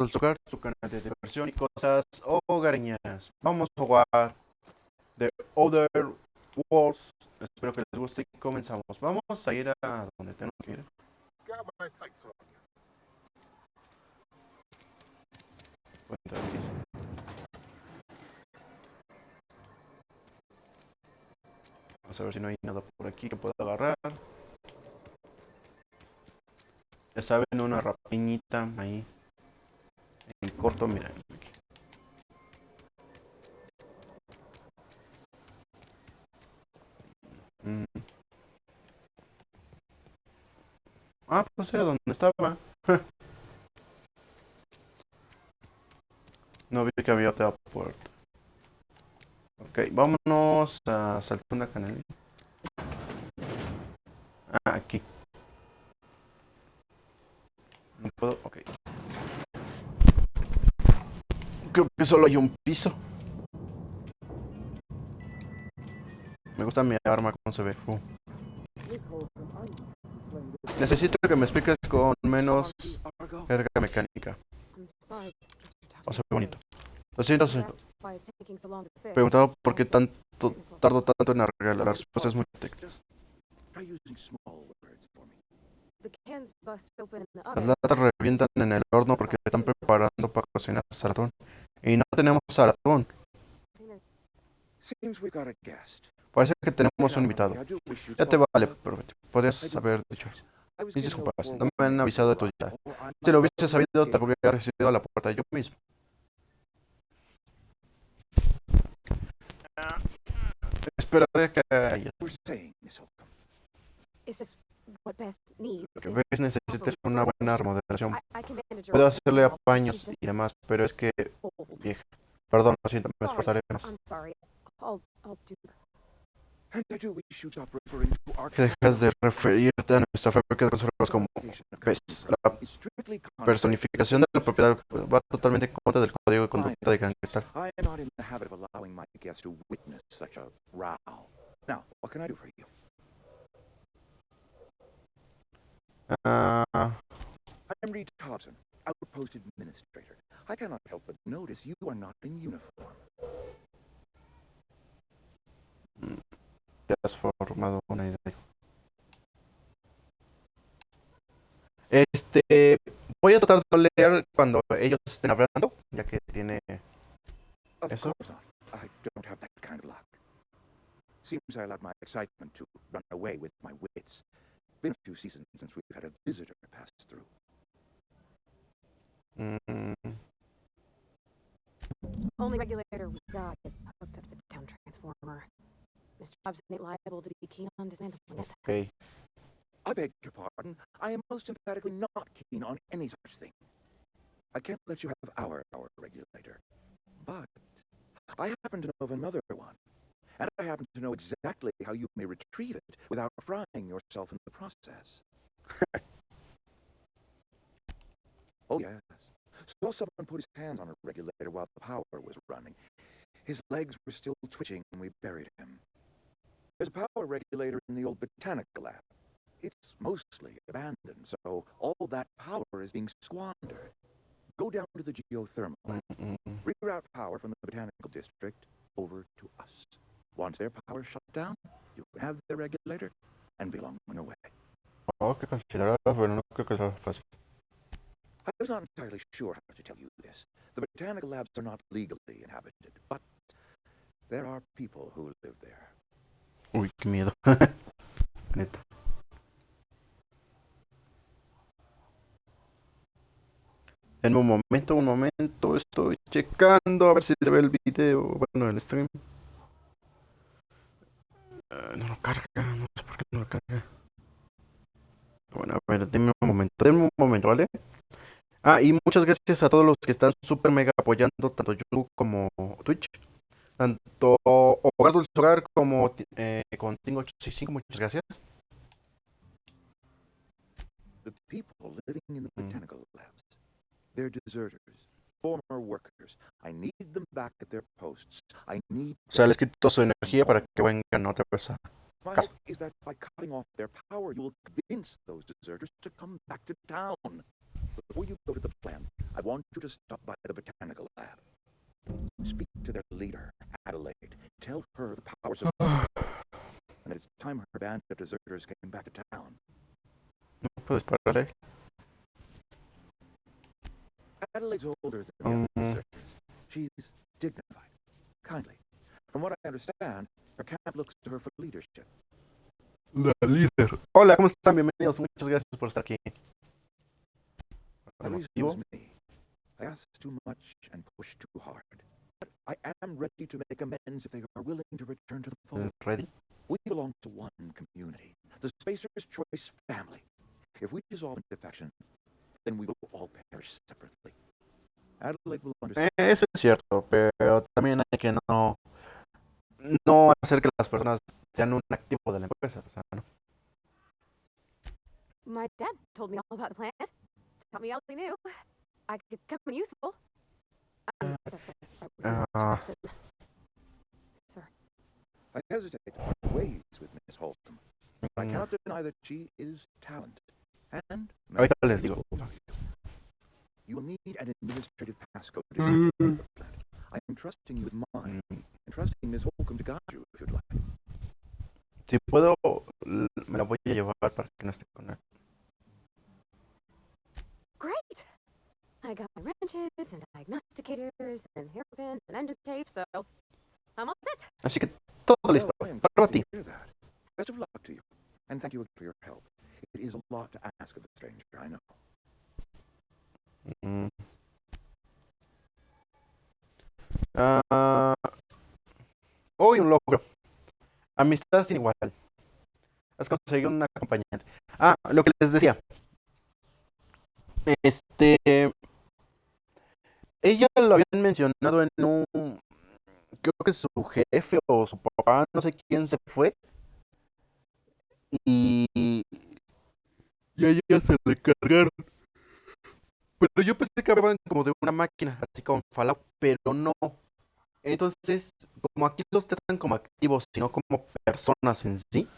del Hogar, su canal de diversión y cosas hogareñas. Vamos a jugar The Other Worlds. Espero que les guste y comenzamos. Vamos a ir a donde tengo que ir. Vamos a ver si no hay nada por aquí que pueda agarrar. Ya saben, una rapiñita ahí. En corto, miren. Ah, pues era donde estaba. No vi que había otra puerta. Ok, vámonos a saltar una canal. Ah, aquí. No puedo, ok. Creo que solo hay un piso. Me gusta mi arma como se ve. Necesito que me expliques con menos carga mecánica. O sea, bonito. Lo siento, preguntado por qué tardo tanto en arreglar. La respuesta es muy técnica. Las latas revientan en el horno porque están preparando para cocinar sartén. Y no tenemos sartén. Parece que tenemos un invitado. Ya te vale, perfecto. Podrías haber dicho. Mis disculpas, no me han avisado de tu llegada. Si lo hubiese sabido, te habría recibido a la puerta yo mismo. Esperaré que haya. Lo que ves necesitas una buena remodelación. Puedo hacerle apaños y demás, pero es que... Vieja. Perdón, lo siento, me esforzaré más. Que dejas de referirte a nuestra fábrica de reservas como ves. La personificación de la propiedad va totalmente en contra del código de conducta de gangster. I'm Reed Thompson, Outpost Administrator. I cannot help but notice you are not in uniform. Te has formado una idea. Voy a tratar de leer cuando ellos estén hablando, ya que tiene eso. Of course not. I don't have that kind of luck. Seems I allowed my excitement to run away with my wits. Been a few seasons since we've had a visitor pass through. Only regulator we got is hooked up to the town transformer. Mr. Jobs ain't liable to be keen on dismantling it. Okay. I beg your pardon. I am most emphatically not keen on any such thing. I can't let you have our regulator. But I happen to know of another one. And I happen to know exactly how you may retrieve it without frying yourself in the process. Oh, yes. Saw someone put his hands on a regulator while the power was running. His legs were still twitching when we buried him. There's a power regulator in the old botanical lab. It's mostly abandoned, so all that power is being squandered. Go down to the geothermal lab. Reroute power from the botanical district over to us. Once their power shut down, you can have the regulator and be along on your way. Oh, que considerarlo, pero no creo que sea fácil. I was not entirely sure how to tell you this. The botanical labs are not legally inhabited, but there are people who live there. Uy, qué miedo. Neta. En un momento, estoy checando a ver si se ve el video, bueno, el stream. No lo carga, no sé por qué no lo carga. Bueno, a ver, denme un momento, ¿vale? Ah, y muchas gracias a todos los que están súper mega apoyando, tanto YouTube como Twitch. Tanto Hogar Dulce Hogar como con Tingo 865, muchas gracias. The people living in the botanical labs, they're deserters, former workers. I need them back at their posts. I need... O sea, les quito su energía para que vengan otra vez a My casa. hope is that by cutting off their power, you will convince those deserters to come back to town. before you go to the plant, I want you to stop by the botanical lab. Speak to their leader, Adelaide. Tell her the powers of and that it's time her band of deserters came back to town. Pues párale. Adelaide's older than the other deserters. She's dignified, kindly. From what I understand, her camp looks to her for leadership. La líder. Hola, ¿cómo están? Bienvenidos. Muchas gracias por estar aquí. That reason me. I asked too much and pushed too hard. But I am ready to make amends if they are willing to return to the fold. Ready? We belong to one community, the Spacer's Choice family. If we dissolve into faction, then we will all perish separately. Adelaide will understand. Eso es cierto, pero también hay que no hacer que las personas sean un activo de la empresa. O sea, ¿no? My dad told me all about the plant. Taught me all he knew. I could come in useful. That's it. Mr. Thompson. Sir. I hesitate to part ways with Miss Holcomb. I cannot deny that she is talented. And Ahorita les digo. you will need an administrative passcode to enter the plant. I am trusting you with mine, and trusting Miss Holcomb to guide you if you'd like. Si puedo, me la voy a llevar para que no esté con él. Great! I got my wrenches and diagnosticators and hairpins and engine tape, so I'm all set. Así que todo listo. I am Para glad ti. to hear that. Best of luck to you, and thank you for your help. It is a lot to ask of a stranger, I know. Hoy un logro. Amistad sin igual. Has conseguido una acompañante. Lo que les decía. Ella lo habían mencionado en creo que su jefe o su papá, no sé quién se fue. Y a ella se le cargaron. Pero yo pensé que hablaban como de una máquina, así como Fallout, pero no. Entonces, como aquí los tratan como activos, sino como personas en sí,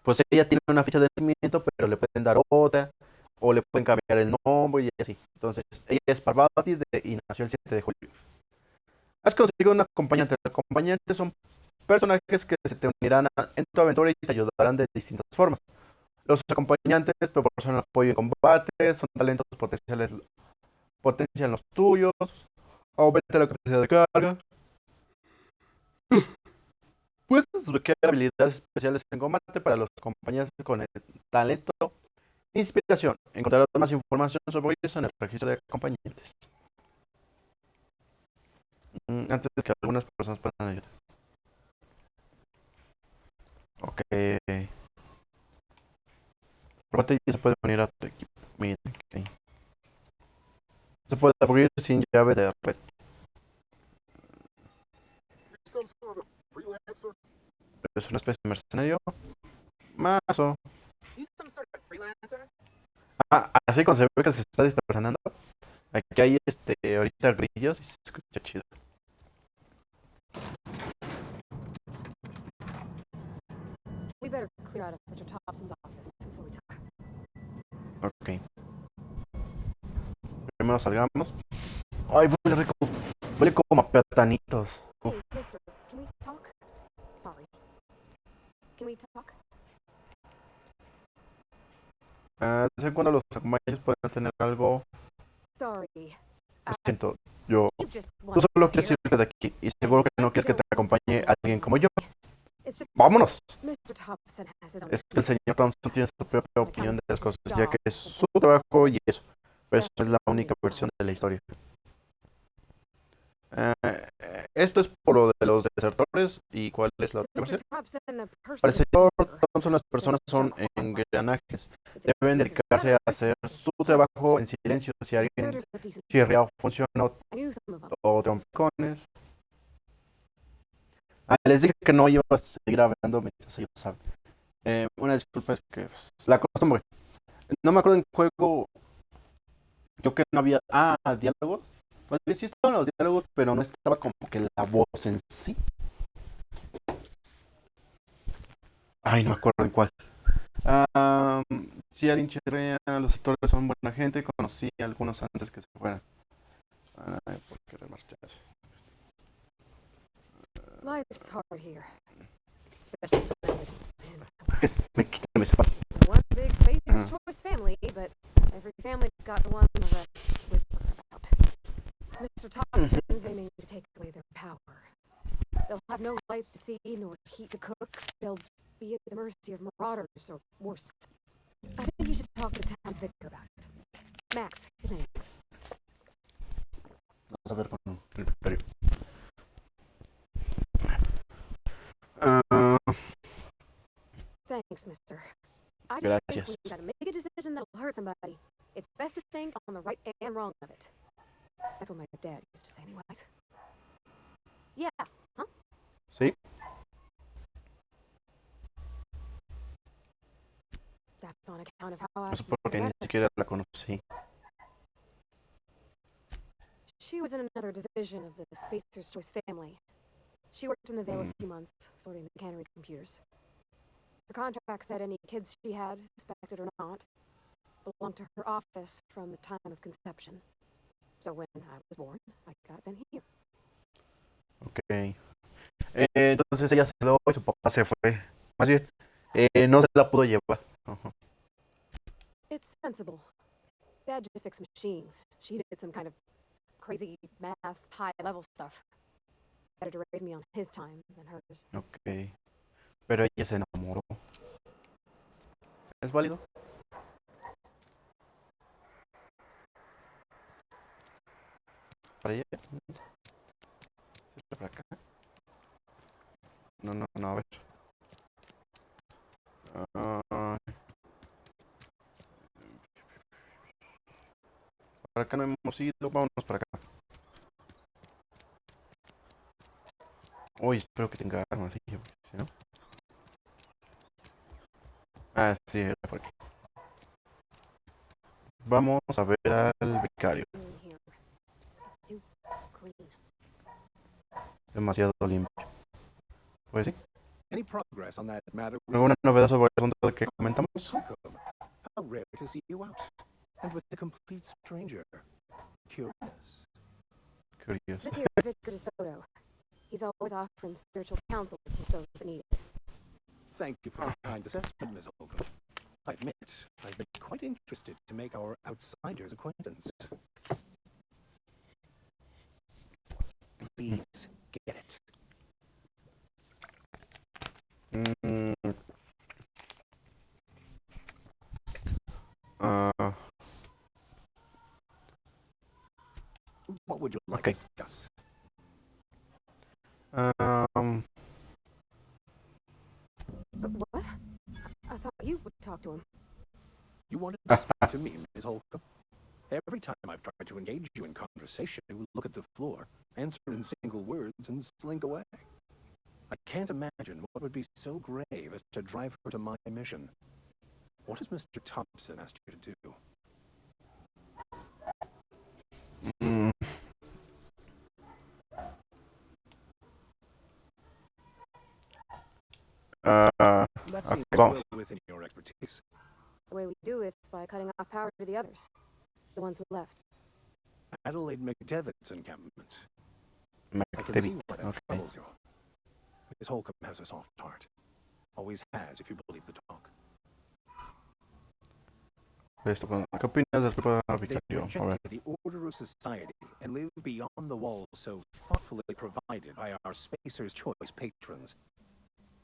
pues ella tiene una ficha de nacimiento, pero le pueden dar otra, o le pueden cambiar el nombre y así. Entonces, ella es Parvati y nació el 7 de julio. Has conseguido un acompañante. Los acompañantes son personajes que se te unirán en tu aventura y te ayudarán de distintas formas. Los acompañantes proporcionan apoyo en combate, son talentos potenciales, potencian los tuyos, aumenta la capacidad de carga. Puedes desbloquear habilidades especiales en combate para los acompañantes con el talento Inspiración. Encontrarás más información sobre ellos en el registro de acompañantes. Antes de que algunas personas puedan ayudar. Ok. Probate y se puede unir a tu equipo. Miren, okay. Se puede abrir sin llave de red. Es una especie de mercenario. Mazo. Así como se ve que se está distorsionando. Aquí hay ahorita grillos y se escucha chido. We better clear out of Mr. Thompson's office before we talk. Ok. Primero salgamos. Ay, huele rico. Huele como a platanitos. Hey, mister, can we talk? Sorry. Can we talk? De vez en cuando los acompañantes pueden tener algo. Sorry. Lo siento, yo. You just Tú want solo to quieres hear. irte de aquí y seguro que no quieres que te acompañe alguien como yo. It's just ¡Vámonos! Mr. Thompson has his own Es que el señor Thompson tiene su propia opinión de las cosas, ya que es job. su trabajo y eso. Pero eso es la única versión de la historia. Esto es por lo de los desertores. ¿Y cuál es la To otra Mr. versión? Thompson, a person Para el is a señor worker. Thompson, las personas son engranajes. If it's Deben Mr. dedicarse a hacer su trabajo en silencio. Si alguien Deserters are decent. chirria o funciona I knew some of them. o trompicones. Les dije que no iba a seguir hablando mientras ellos saben. Una disculpa, es que la costumbre. No me acuerdo en qué juego. Creo que no había. Diálogos. Pues sí estaban los diálogos, pero no estaba como que la voz en sí. Ay, no me acuerdo en cuál. Ah, sí, alguien chirrea, los actores son buena gente, conocí a algunos antes que se fueran. Ay, ¿por qué remarcharse? Life's hard here, especially for fans. Quítame ese paz. One big Spacer's Ah, Choice family, but every family's got the one the rest whisper about. Mr. Thompson's aiming to take away their power. They'll have no lights to see, nor heat to cook. They'll be at the mercy of marauders, or worse. I think you should talk to the town's vicar about it. Max, his name is. vamos a ver con el vicario. Ah, Thanks, mister. I just think gracias. when you gotta make a decision that'll hurt somebody, it's best to think on the right and wrong of it. That's what my dad used to say anyways. Yeah, huh? ¿Sí? That's on account of how I No sé por qué ni met her. siquiera la conocí. She was in another division of the Spacer's Choice family. She worked in the Vale a few months, sorting the cannery computers. Her contract said any kids she had, suspected or not, belonged to her office from the time of conception. So when I was born, I got sent here. Ok. Entonces ella se quedó y su papá se fue. Más bien, no se la pudo llevar. Ajá. It's sensible. Dad just fixed machines. She did some kind of crazy math, high-level stuff. Better to raise me on his time than hers. Ok. Pero ella se enamoró. ¿Es válido? ¿Para ella? ¿Para acá? No, no, no, a ver. Ah, para acá no hemos ido, vámonos para acá. Uy, espero que tenga armas, sí, porque si no. Ah, sí, era por aquí. Vamos a ver al vicario. In here. It's too clean. Demasiado limpio. Pues sí. Any progress on that matter? ¿Alguna novedad sobre el asunto que comentamos? Welcome. How rare to see you out, and with a complete stranger. Curious. Curioso. This here Vicar DeSoto. He's always offering spiritual counsel to those that need it. Thank you for the kind assessment, Miss Holcomb. I admit, I've been quite interested to make our outsider's acquaintance. Please, get it. Mm, ah, What would you like Okay. to discuss? What? I thought you would talk to him. You wanted to speak to me, Miss Holcomb? Every time I've tried to engage you in conversation, you look at the floor, answer in single words, and slink away. I can't imagine what would be so grave as to drive her to my mission. What has Mr. Thompson asked you to do? mm, ah, That ok, seems vamos. well within your expertise. The way we do it's by cutting off power to the others, the ones who left. Adelaide McDevitt's encampment. I can see McDavid. why that Ok. troubles you. Miss Holcomb has a soft heart. Always has, if you believe the talk. Esto, ¿qué opinas del grupo They vicario? A ver. rejected the order of society and live beyond the walls so thoughtfully provided by our Spacer's Choice patrons.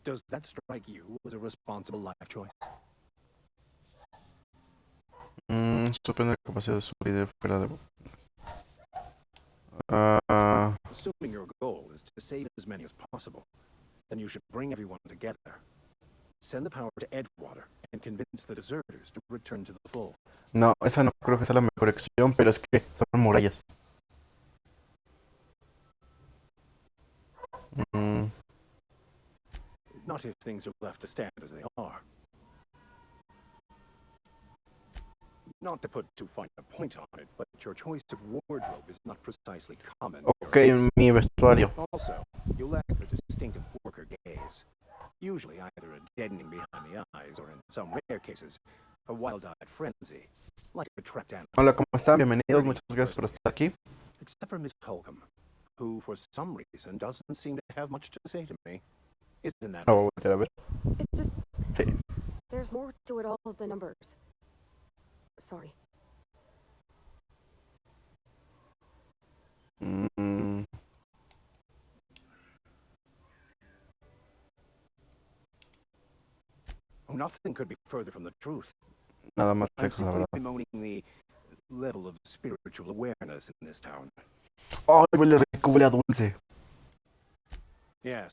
Does that strike you as a responsible life choice? Suspende la capacidad de su vida fuera de... Ah, Assuming your goal is to save as many as possible, then you should bring everyone together. Send the power to EdgeWater and convince the deserters to return to the fold. no, esa no creo que sea la mejor opción, pero es que son murallas. Mm, Not if things are left to stand as they are. Not to put too fine a point on it, but your choice of wardrobe is not precisely common. ok, mi vestuario. Also, you lack the distinctive worker gaze. Usually either a deadening behind the eyes or, in some rare cases, a wild-eyed frenzy, like a trapped animal. Hola, ¿cómo están? Bienvenidos, muchas gracias por estar aquí. Except for Miss Holcomb, who for some reason doesn't seem to have much to say to me. Isn't that? Voy a voltear a ver. It's just, Sí. there's more to it all than numbers. Sorry. Mm, Oh, nothing could be further from the truth. nada más I'm sexo, la simply verdad. bemoaning the level of spiritual awareness in this town. Ay, huele rico, huele a dulce. Yes,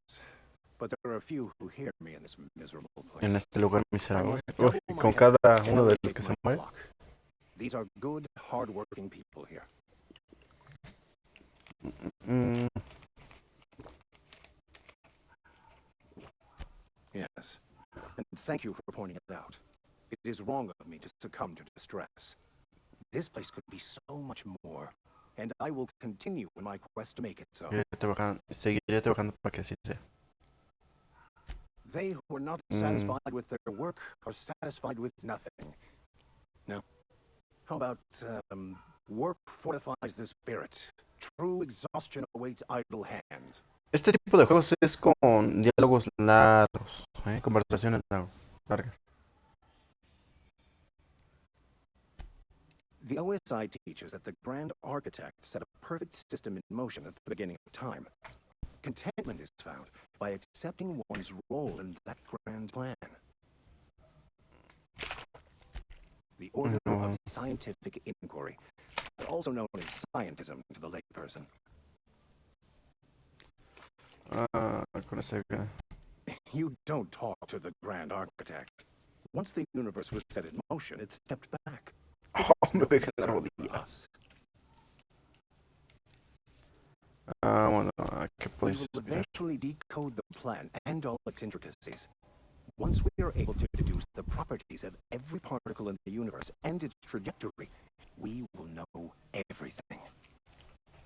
but there are a few who hear me in this miserable place. En este lugar I miserable. must Uy, double y my con cada efforts to uno de los elevate que se my muere. flock. These are good, hard-working people here. Mm, Yes, and thank you for pointing it out. It is wrong of me to succumb to distress. This place could be so much more, and I will continue in my quest to make it so. seguiré trabajando para que así sea. They who are not satisfied with their work are satisfied with nothing. No. How about, work fortifies the spirit. True exhaustion awaits idle hands. Este tipo de juegos es con diálogos largos, conversaciones largas. The OSI teaches that the Grand Architect set a perfect system in motion at the beginning of time. Contentment is found by accepting one's role in that grand plan. The order of scientific inquiry, also known as scientism to the layperson. Con ese... You don't talk to the Grand Architect. Once the universe was set in motion, it stepped back. Oh, me pegué la Concern for rodilla. us. Bueno, ¿qué We podéis will explicar? eventually decode the plan and all its intricacies. Once we are able to deduce the properties of every particle in the universe and its trajectory, we will know everything.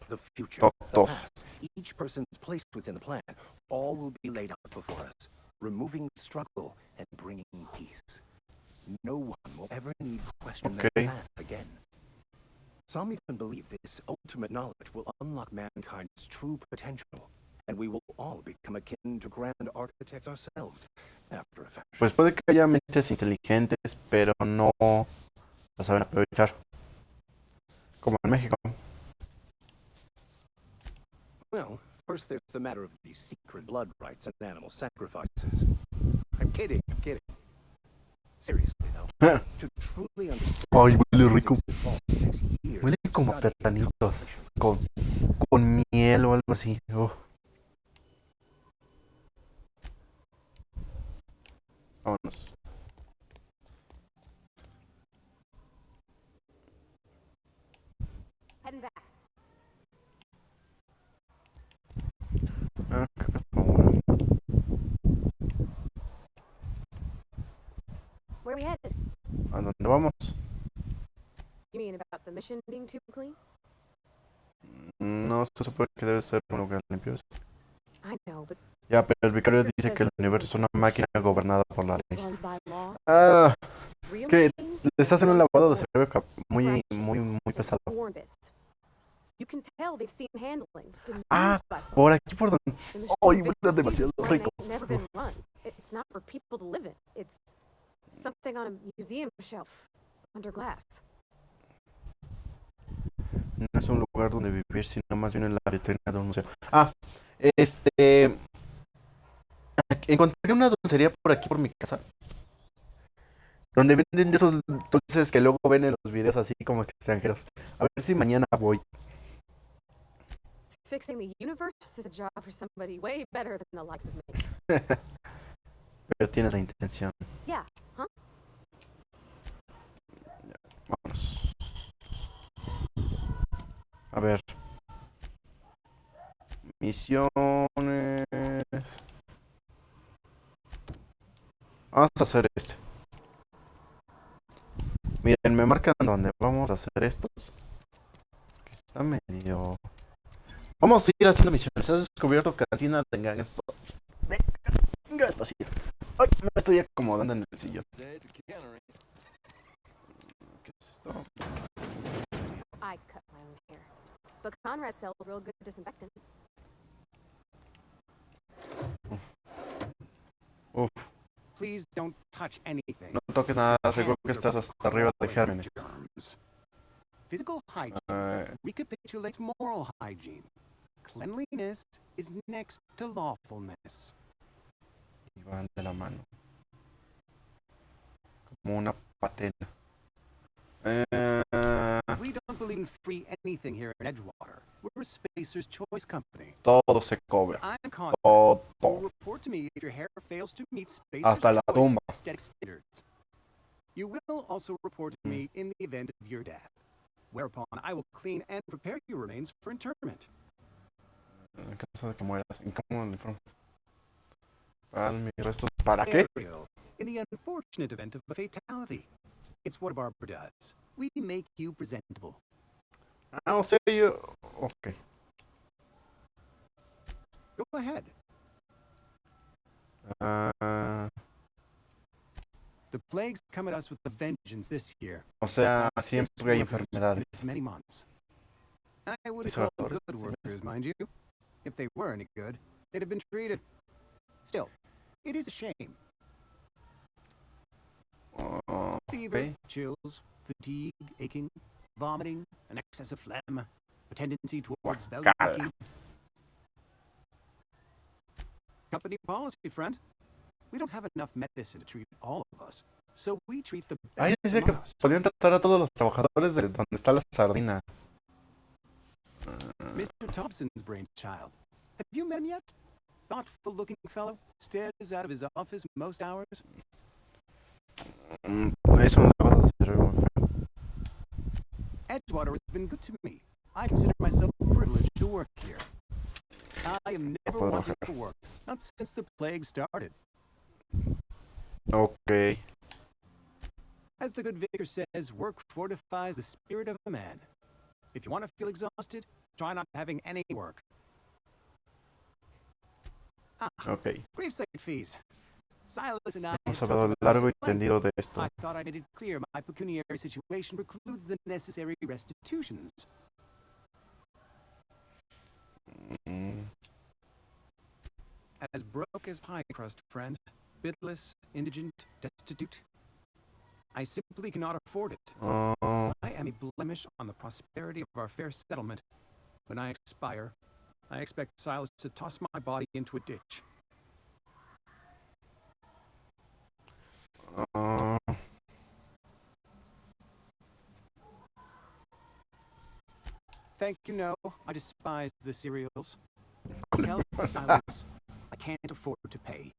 The future, the Todos. past, each person's place within the plan, all will be laid out before us, removing struggle and bringing peace. No one will ever need to question their Okay. path again. Some even believe this ultimate knowledge will unlock mankind's true potential, and we will all become akin to grand architects ourselves, after a fashion. Pues puede que haya mentes inteligentes, pero no lo saben aprovechar. Como en México. Well, first there's the matter of the secret blood rites and animal sacrifices. I'm kidding. Seriously, though, to truly understand Ay, huele the rico. physics involved takes years Huele of como a study and platanitos. contemplation. Con miel o algo así. Vámonos. Heading back. Creo que es como bueno. Where are we headed? ¿A dónde vamos? You mean about the mission being too clean? No se supone que debe ser un lugar limpio. I know, but Ya, pero el vicario dice que el universo es una máquina gobernada por la ley. runs by law. Ah, Real que machines les hacen un run lavado de on cerebro muy pesado. worn bits. You can tell they've seen handling. Been Ah, used by folks. por aquí por donde... The machine ¡Ay, Victor huele sees demasiado is one rico! that ain't never been run. It's not for people to live in. It's something on a museum shelf under glass. No es un lugar donde vivir, sino más bien en la vitrina de un museo. Ah, encontré una dulcería por aquí por mi casa. Donde venden de esos dulces que luego ven en los videos así como extranjeros. A ver si mañana voy. Fixing the universe is a job for somebody way better than the likes of me. Pero tienes la intención. Yeah, huh? Vámonos. A ver. Misiones. Vamos a hacer este. Miren, me marcan dónde vamos a hacer estos. Está medio... Vamos a ir haciendo misiones. Has descubierto cantina de Venga. despacio. Ay, me estoy acomodando en el sillón. ¿Qué es esto? I cut my own hair. But Conrad sells real good disinfectant. Uf, Please don't touch anything. no toques nada, seguro que estás hasta arriba de gérmenes. Germs. Physical hygiene Eh, recapitulates moral hygiene. Cleanliness is next to lawfulness. y van de la mano. Como una patena. We don't believe in free anything here in EdgeWater. We're a Spacer's Choice company. Todo se cobra. I'm confident Todo. you'll report to me if your hair fails to meet Spacer's Hasta la Choice tumba. aesthetic standards. You will also report to me in the event of your death, whereupon I will clean and prepare your remains for interment. En caso de que mueras, incómodo uniforme. Para mis restos. ¿Para qué? Ariel, in the unfortunate event of a fatality. It's what a barber does. We make you presentable. Ah, o sea, yo. Ok. Go ahead. Ah, The plague's come at us with a vengeance this year. o sea, Six siempre hay workers enfermedades. This many months. I wouldn't These are call them others, good señores. workers, mind you. If they were any good, they'd have been treated. Still, it is a shame. Fever, Ok. chills, fatigue, aching, vomiting, an excess of phlegm, a tendency towards belly Guacala. aching. Company policy, friend. We don't have enough medicine to treat all of us, so we treat the Ahí best dice que among us. podían tratar a todos los trabajadores de donde está la sardina. Mr. Thompson's brainchild. Have you met him yet? Thoughtful-looking fellow, stares out of his office most hours. Eso me va a hacer muy feo. Edgewater has been good to me. I consider myself privileged to work here. I am never Puedo wanting bajar. for work, not since the plague started. Ok. As the good vicar says, work fortifies the spirit of a man. If you want to feel exhausted, try not having any work. Ok. Gravesite fees. Silas and I Hemos have hablado talked about largo y this at length. tendido de esto. I thought I made it clear my pecuniary situation precludes the necessary restitutions. Mm, As broke as pie crust, friend. Bitless, indigent, destitute. I simply cannot afford it. oh, I am a blemish on the prosperity of our fair settlement. When I expire, I expect Silas to toss my body into a ditch. oh, Thank you, no. I despise the cereals. Tell Silas I can't afford to pay.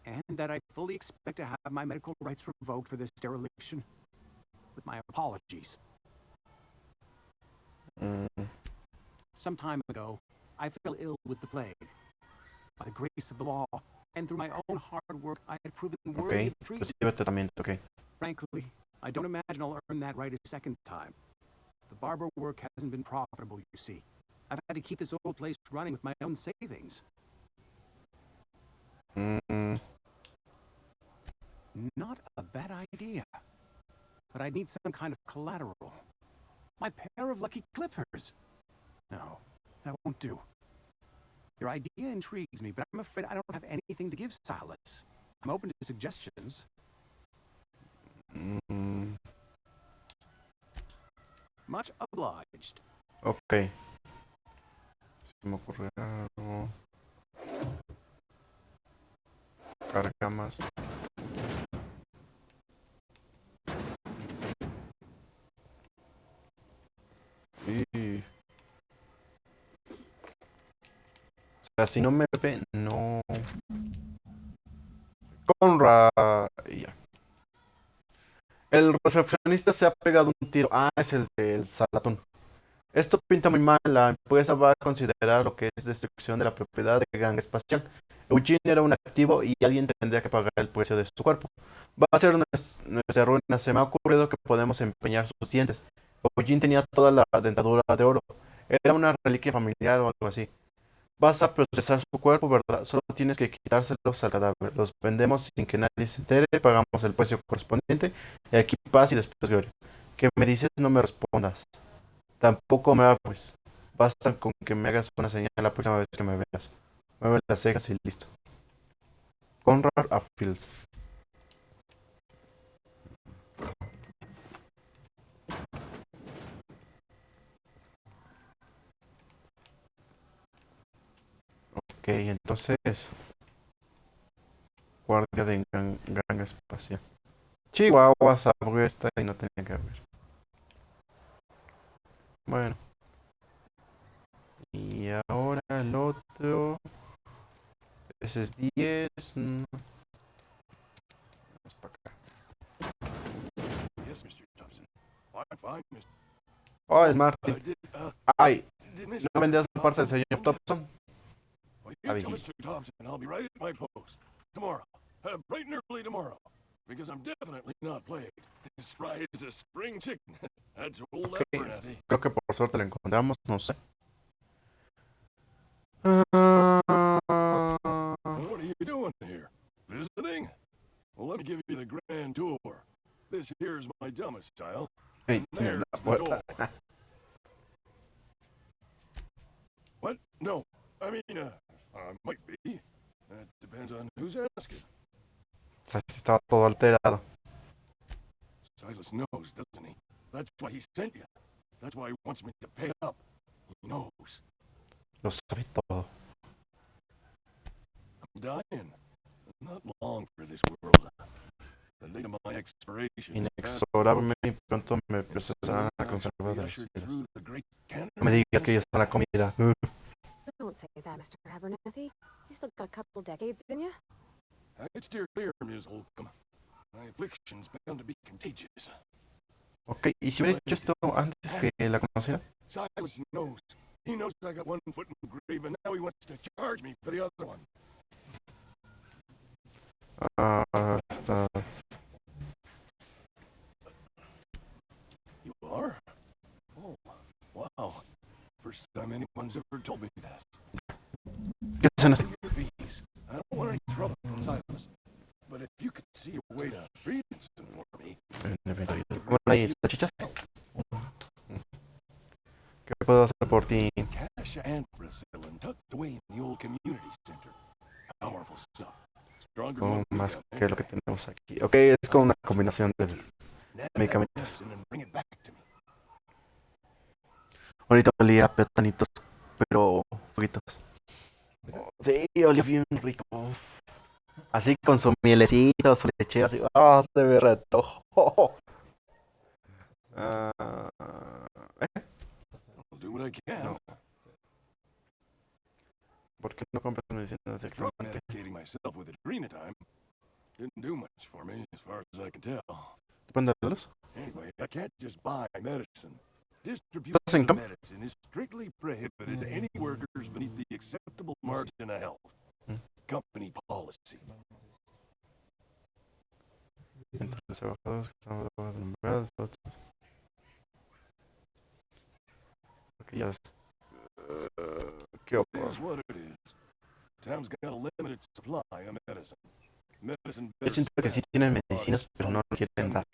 And that I fully expect to have my medical rights revoked for this dereliction. With my apologies. mm, Some time ago, I fell ill with the plague. By the grace of the law, and through my own hard work, I had proven worthy ok. of treatment. Recibe tratamiento, ok. Frankly, I don't imagine I'll earn that right a second time. The barber work hasn't been profitable, you see. I've had to keep this old place running with my own savings. Mm, Not a bad idea. But I'd need some kind of collateral. My pair of lucky clippers. No, that won't do. Your idea intrigues me, but I'm afraid I don't have anything to give Silas. I'm open to suggestions. mm, Much obliged. ok. Se me ocurre algo. Carga más. Y... O sea, si no me ve, no... Conrad... y ya. El recepcionista se ha pegado un tiro. Ah, es el del Salatón. Esto pinta muy mal. La empresa va a considerar lo que es destrucción de la propiedad de gang espacial. Eugene era un activo y alguien tendría que pagar el precio de su cuerpo. Va a ser nuestra ruina. Se me ha ocurrido que podemos empeñar sus dientes. Eugene tenía toda la dentadura de oro. Era una reliquia familiar o algo así. Vas a procesar su cuerpo, ¿verdad? Solo tienes que quitárselos al cadáver. Los vendemos sin que nadie se entere, pagamos el precio correspondiente. Y aquí paz y después gloria. ¿Qué me dices? No me respondas. Tampoco me hables. Basta con que me hagas una señal la próxima vez que me veas. Mueve las cejas y listo. Conrad a Fields. Ok, entonces. Guardia de ganga espacial. Chihuahua se abrió esta y no tenía que haber. Bueno. Y ahora el otro. Ese es 10. Vamos para acá. Yes, Mr. Thompson. I'm fine, Mr. Oh, es Martin. Ay, Did ¿no vendías de parte del Thompson señor send you? Thompson? Well, Ah, you tell bien. Mr. Thompson I'll be right at my post tomorrow, bright and early tomorrow, because I'm definitely not plagued. As spry as a spring chicken. That's old Ok, Abernathy. creo que por suerte la encontramos, no sé. Ah, And what are you doing here? Visiting? Well, let me give you the grand tour. This here's my domicile. hey, There's la the door. puerta. What? No. I mean, might be. That depends on who's asking. O sea, sí estaba todo alterado. Silas knows, doesn't he? That's why he sent you. That's why he wants me to pay up. He knows. Lo sabe todo. I'm dying. Not long for this world. The date of my expiration is fast Inexorablemente pronto me approaching, and procesarán soon a I shall be conservar de la ushered sociedad. through the great canon No me digas que ya of está la comida. Don't say that, Mr. Abernathy. You still got a couple decades in you. I steer clear, Ms. Holcomb. My affliction's bound to be contagious. Ok, ¿y si hubiera hecho esto antes que la conociera? Silas knows. He knows I got one foot in the grave, and now he wants to charge me for the other one. Ah, está... You are? Oh, wow. First time anyone's ever told me that. ¿Qué hacen esto? Your fees. I don't want any trouble from Silas. But if you could see a way to free Winston for me, Bueno, ahí, salchichas. ¿Qué puedo hacer por ti? cash and Brazilian tucked away in the old community center. Powerful stuff. Stronger than Oh, what we más got, que lo que tenemos aquí. Ok, es como una combinación de Nab that medicamentos. medicine and bring it back to me. Ahorita olía a platanitos, pero fritos. Sí, olía bien rico. Así con su mielecito, su leche, así. Ah, se me reantojó. Ah, I'll do what I can. No. ¿Por qué no compras medicinas de Drug calmante? medicating myself with adrenatime didn't do much for me, as far as I can tell. ¿Te pueden dar luz? Anyway, I can't just buy medicine. Distribution ¿Estás en of campo? medicine is strictly prohibited to any workers beneath the acceptable margin of health. Company policy. Entre los trabajadores que están nombrados, otros. Ok, ya es. ¿Qué It opo? is what it is. Town's got a limited supply of medicine. Medicine Yo siento que sí tienen medicinas, pero no lo quieren dar.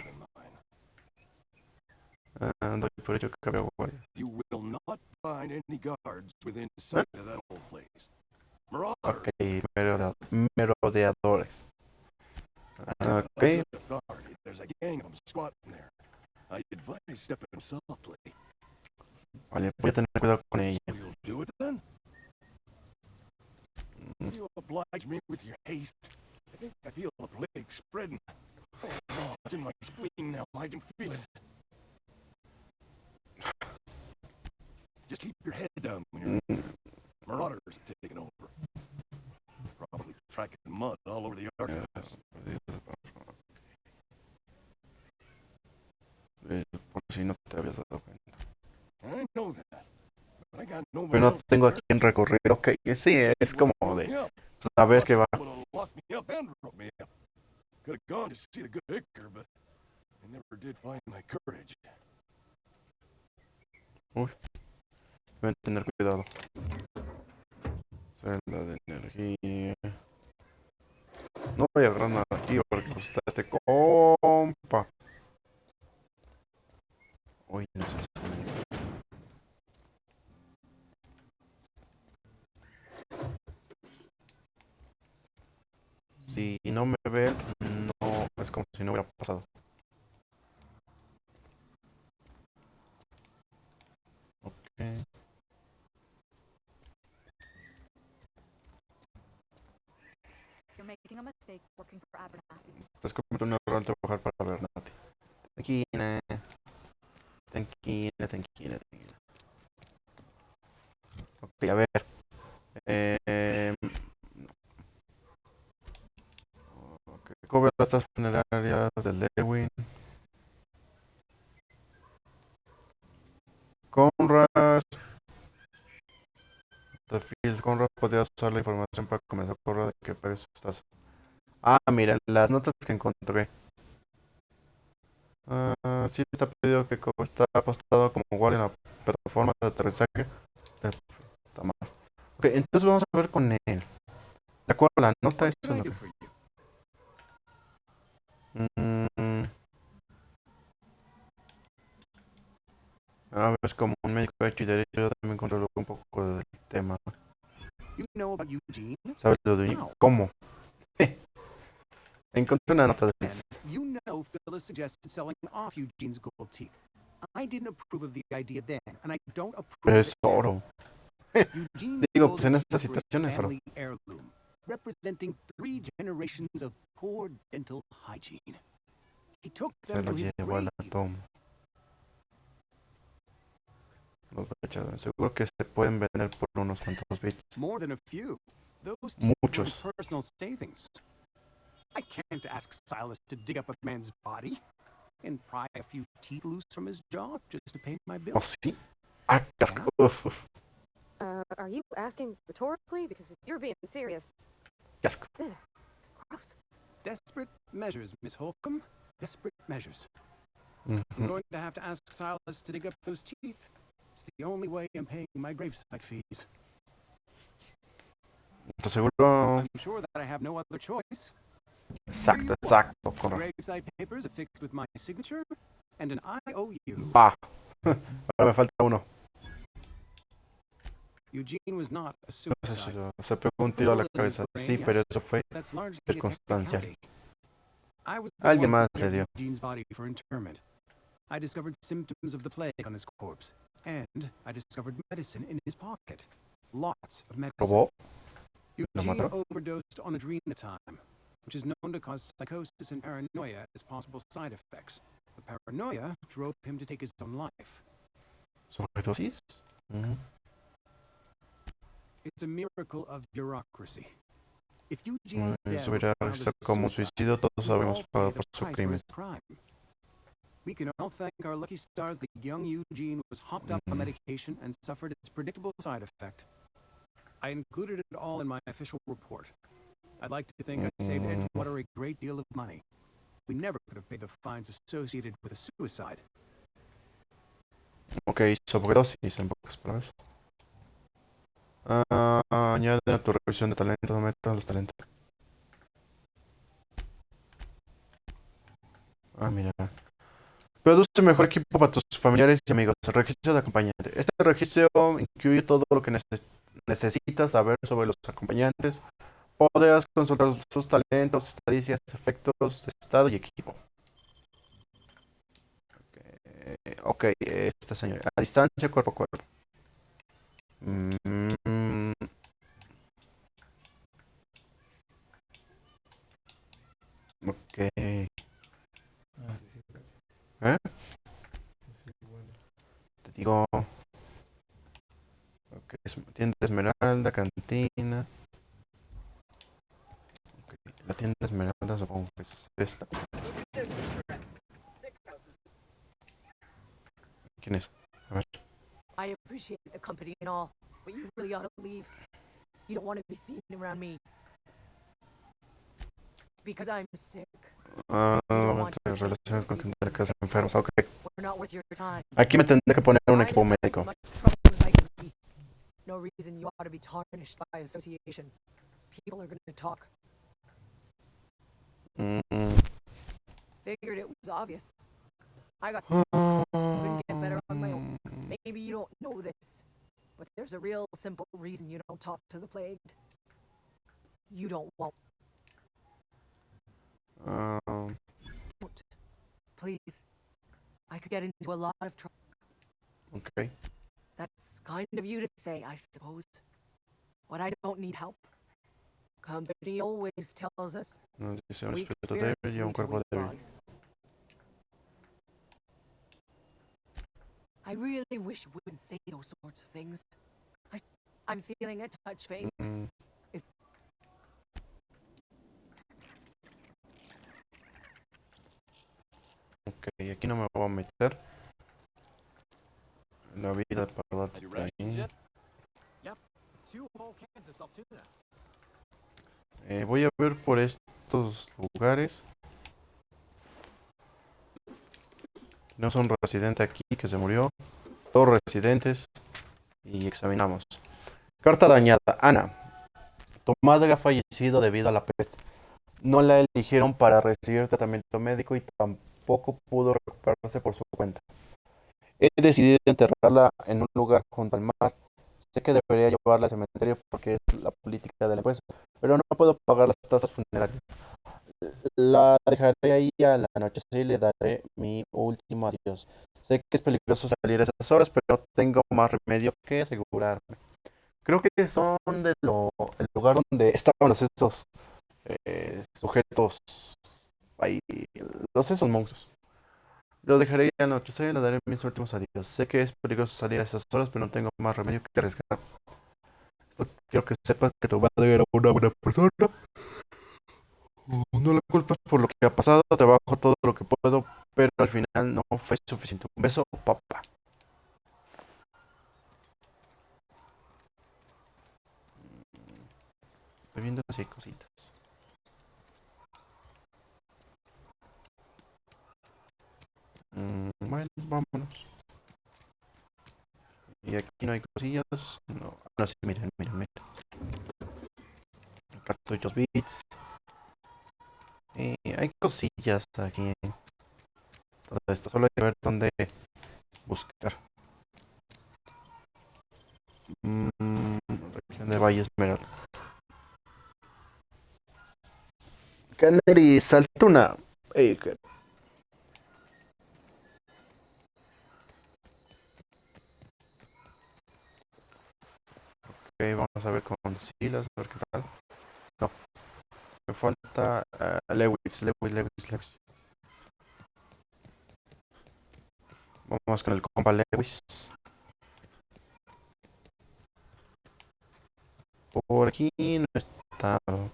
Doy por hecho que había guardia. You will not find any guards within sight of that old place. Marauders. Ok, merodeadores. Ok, Authority. There's a gang of them squatting there. I advise stepping softly. vale, voy a tener cuidado con ella. So you'll do it then? You oblige me with your haste. I think I feel the plague spreading. Oh, it's in my spleen now. I can feel it. Just keep your head down when you're marauders have taken over. Probably tracking mud all over the archives. Por si no te habías dado cuenta. I know that. But I got nobody Pero no else to tengo a turn quien to. recurrir. Ok, sí, es como Woke de me up. saber que va. Would've locked me up and broke me up. Could have gone to see the good vicar, but I never did find my courage. Voy a tener cuidado. Celda de energía. No voy a agarrar nada aquí porque pues, está este compa. Uy, no sé. Si no me ve, no es como si no hubiera pasado. Ok. You're making a mistake working for Abernathy. Es como un error al trabajar para ver nada. Tranquila. Tranquila, tranquila, tranquila. Ok, a ver. Ok, cover estas funerarias de Lewin. Conrad. The Fields. Conrad podría usar la información para comenzar a correr de qué país estás. Ah, mira, las notas que encontré. Sí, está pedido que está apostado como guardia en la plataforma de aterrizaje. Está mal. Ok, entonces vamos a ver con él. De acuerdo a la nota, What eso can es I lo do que... for you? Mm, a ver, es como un médico de hecho y derecho, yo también controlo un poco del tema. You know about Eugene? ¿Sabes lo de How? cómo? Encontré una nota de And you know Phyllis suggested selling off Eugene's gold teeth. I didn't approve of the idea then, and I don't approve of es it now. oro. Eugene's Digo, gold pues en teeth estas were a situaciones, oro. family heirloom, representing 3 generations of poor dental hygiene. He took Se them lo to his llevó a grave. la toma. Los vechados. Seguro que se pueden vender por unos cuantos bits. More than a few. Those teeth were his Muchos. personal savings. I can't ask Silas to dig up a man's body and pry a few teeth loose from his jaw just to pay my ¿Oh, bills. sí? Ah, casco. Uf, Are you asking rhetorically? Because if you're being serious, casco. gross. Desperate measures, Miss Holcomb. Desperate measures. I'm Ujú. going to have to ask Silas to dig up those teeth. It's the only way I'm paying my gravesite fees. ¿Estás seguro? I'm sure that I have no other choice. Exacto, exacto, The correcto. gravesite papers affixed with my signature and an IOU. Va. Ahora me falta uno. Eugene was not a No sé si suicide. se pegó un tiro a la cabeza. Sí, pero eso fue That's largely a circunstancial. technicality. I was the Alguien one más who le prepared dio. Eugene's body for interment. I discovered symptoms of the plague on his corpse, and I discovered medicine in his pocket. Lots of medicine. ¿Robó? ¿Lo Eugene mató? overdosed on adrenatime, which is known to cause psychosis and paranoia as possible side effects. The paranoia drove him to take his own life. ¿Sobredosis? Ujú. It's a miracle of bureaucracy. If Eugene's Se death hubiera were filed as registrado a como suicide, suicidio, todos we will habríamos all pagado pay por the su price for crimen. his crime. We can all thank our lucky stars that young Eugene was hopped up on medication and suffered its predictable side effect. I included it all in my official report. I'd like to think I saved EdgeWater a great deal of money. We never could have paid the fines associated with a suicide. Ok, sobredosis en pocas palabras. Añade a tu revisión de talentos, aumenta los talentos. Mira. Produce mejor equipo para tus familiares y amigos. El registro de acompañante. Este registro incluye todo lo que necesitas saber sobre los acompañantes. Podrás consultar sus talentos, estadísticas, efectos de estado y equipo. Ok, esta señora. A distancia, cuerpo a cuerpo. Ok. ¿Eh? Te digo. Ok, tienda Esmeralda, cantina. Ok, la tienda Esmeralda supongo que es esta. ¿Quién es? A ver. I appreciate the company and all, but you really ought to leave. You don't want to be seen around me. Because I'm sick. Relaciones con gente de la casa enfermos. Ok. We're not worth your time. Aquí me tendré que poner un I'm equipo in as médico. much trouble as I can be. No reason you ought to be tarnished by association. People are gonna talk. Figured it was obvious. I got sick. Couldn't get better on my own. Maybe you don't know this, but there's a real simple reason you don't talk to the plagued. You don't want. Don't. Please. I could get into a lot of trouble. Ok. That's kind of you to say, I suppose. But I don't need help. Company always tells us Nos dice un weak espíritu débil spirits y un lead to cuerpo weak débil. bodies. I really wish we wouldn't say those sorts of things. I'm feeling a touch faint. Ok, aquí no me voy a meter. La vida para Are you darte resting, ahí. Jip? Yep. 2 whole cans of saltuna. Voy a ver por estos lugares. No son residente aquí que se murió. Todos residentes. Y examinamos. Carta dañada. Ana. Tu madre ha fallecido debido a la peste. No la eligieron para recibir tratamiento médico y tampoco pudo recuperarse por su cuenta. He decidido enterrarla en un lugar junto al mar. Sé que debería llevarla al cementerio porque es la política de la empresa, pero no puedo pagar las tasas funerarias. La dejaré ahí a la noche y le daré mi último adiós. Sé que es peligroso salir a esas horas, pero no tengo más remedio que asegurarme. Creo que son el lugar donde estaban esos sujetos ahí, esos monstruos. Lo dejaré al anochecer y le daré mis últimos adiós. Sé que es peligroso salir a esas horas, pero no tengo más remedio que arriesgar. Quiero que sepas que tu madre era una buena persona. No la culpas por lo que ha pasado, trabajo todo lo que puedo, pero al final no fue suficiente. Un beso, papá. Estoy viendo si hay cositas. Bueno, vámonos. Y aquí no hay cosillas. No, no, sí, miren, miren, miren. Cartuchos bits. Hay cosillas aquí en todo esto. Solo hay que ver dónde buscar. Región de Valle Esmeralda. Canary Saltuna. Ok, vamos a ver con Silas, a ver qué tal. No, me falta Lewis. Vamos con el compa Lewis. Por aquí no está. Vamos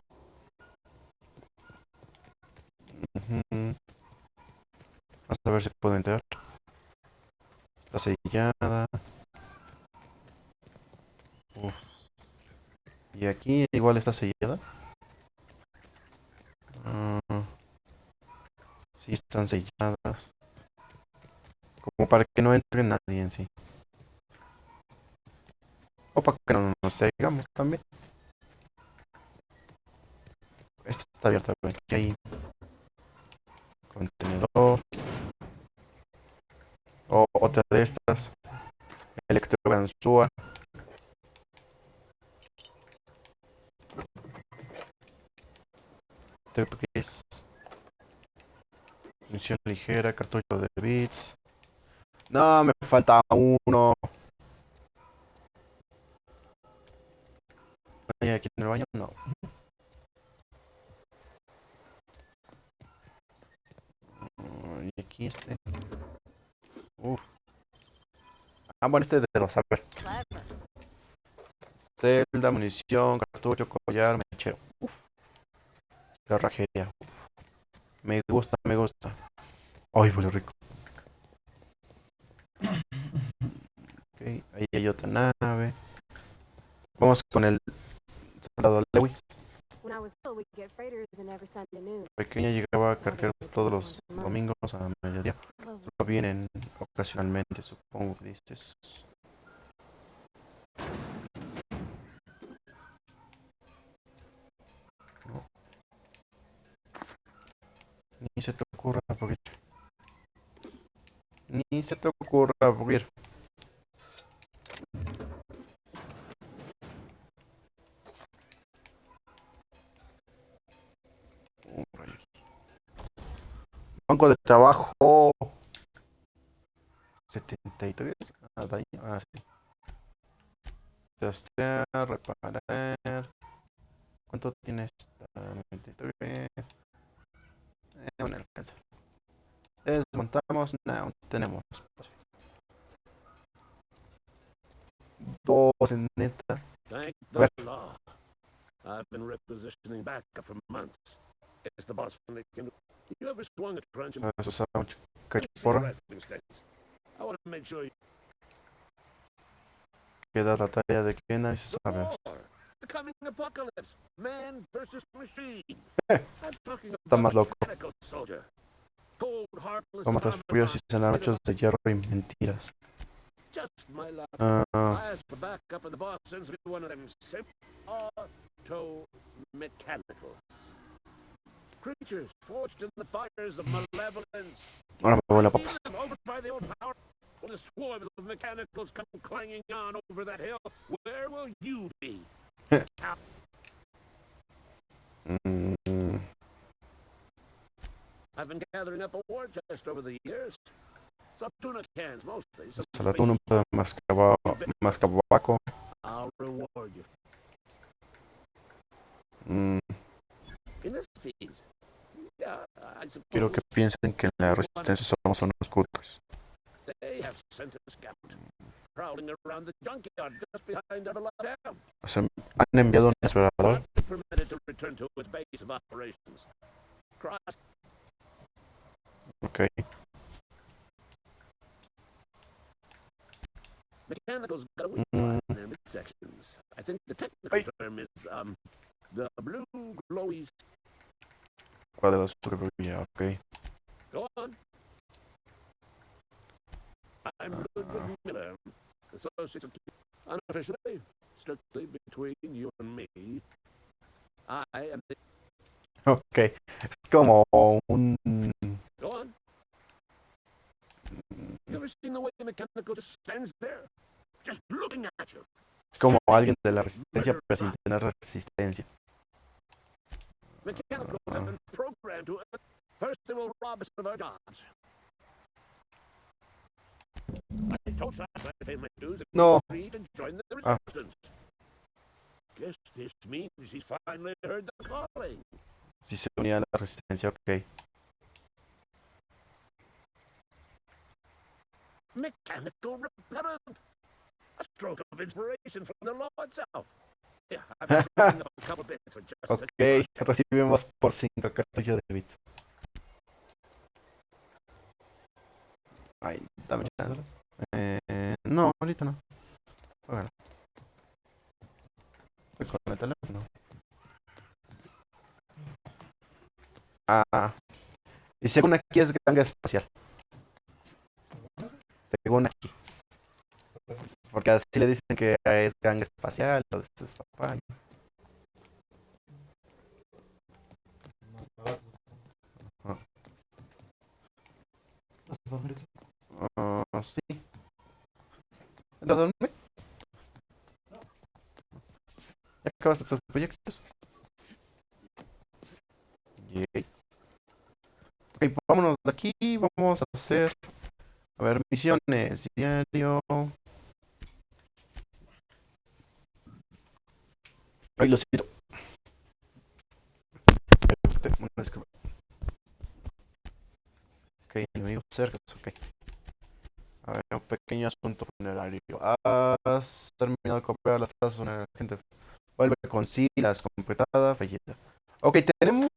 a ver si puedo entrar. Está sellada. Uf. Y aquí igual está sellada. Sí, están selladas. Como para que no entre nadie en sí. O para que no nos sigamos también. Esta está abierta. Aquí hay contenedor. O otra de estas. Electroganzúa. Tripcase. Munición ligera. Cartucho de bits. No, me falta uno. ¿Hay aquí en el baño? No. Y aquí este. Uf. Bueno, este es de los saber. Celda, munición, cartucho, collar, mechero. Uf. Cerrajería. Me gusta, me gusta. Ay, huele rico. Ok, ahí hay otra nave. Vamos con el soldado Lewis. When I was little, we'd get freighters in every Sunday noon. Pequeña llegaba a cargar todos los domingos a mediodía. Love Solo vienen ocasionalmente, supongo que dices. Ni se te ocurra abrir. Ni se te ocurra abrir. Banco de trabajo. 73. Ah, de ahí. Ah, sí. Trastear, reparar. ¿Cuánto tienes? 93. No me alcanza. Desmontamos. No tenemos. Dos en neta. Thank A ver. the law. I've been repositioning back for months. It's the boss finally came to... You ever swung a trench and Eso sabe mucho. see Cachipora. rifling stains? I want to make sure you... Queda la talla de que nadie The sabe. war. The coming apocalypse. Man versus machine. I'm talking Está más about loco. a mechanical soldier. Cold, heartless, Vamos a fríos y cenarachos de hierro y mentiras. just my luck. Ah, I asked for backup and the boss sends me one of them simple auto mechanicals. Creatures forged in the fires of malevolence. ahora me voy a I see papas. them over by the old power. When the swarms of mechanicals come clanging on over that hill, where will you be? Mm, I've been gathering up a war chest over the years. Some tuna cans mostly. Some Salatún, un spaces. pedo de mascabaco. I'll reward you. Mm, In this fees. Yeah, I suppose quiero que piensen que en la resistencia somos unos cutres. they have sent a scout prowling around the junkyard just behind Everlot Dam. O sea, han enviado un explorador. Not permitted to return to its base of operations. Cross. Ok. Mechanicals got a weak spot in their midsections. I think the technical term is the blue glowy. Cuadro de supervivencia, ok. Go on. I'm Ludwig Miller, associate of unofficially, strictly between you and me. I am the... Ok. Es como un... Go on. You ever seen the way a mechanical just stands there? Just looking at you. Es como alguien de la resistencia, pero sin tener resistencia. Mechanicals have been programmed to... First they will rob us of our jobs. I told Sasha I'd pay my dues if No. he agreed to join the Ah. resistance. Guess this means he's finally heard the calling. Si se unía a la resistencia, ok. Mechanical repellent. A stroke of inspiration from the law itself. Yeah, I've been shooting a couple bits for just Ok, recibimos por 5 cartuchos de bits. Ay, dame chance. No, ahorita no. Bueno. Voy con el teléfono. Ah. Y según aquí es ganga espacial. Según aquí. Porque así le dicen que es ganga espacial. O es papá. Sí. ¿Entras a dormir? ¿Ya acabaste tus proyectos? Yay. Ok, vámonos de aquí. Vamos a hacer... A ver, misiones. Diario. Ay, lo siento. Ok, enemigos cerca. Ok. A ver, un pequeño asunto funerario. Has terminado de comprar las tasas funerarias. Gente, vuelve con las completada, fallida. Ok, tenemos...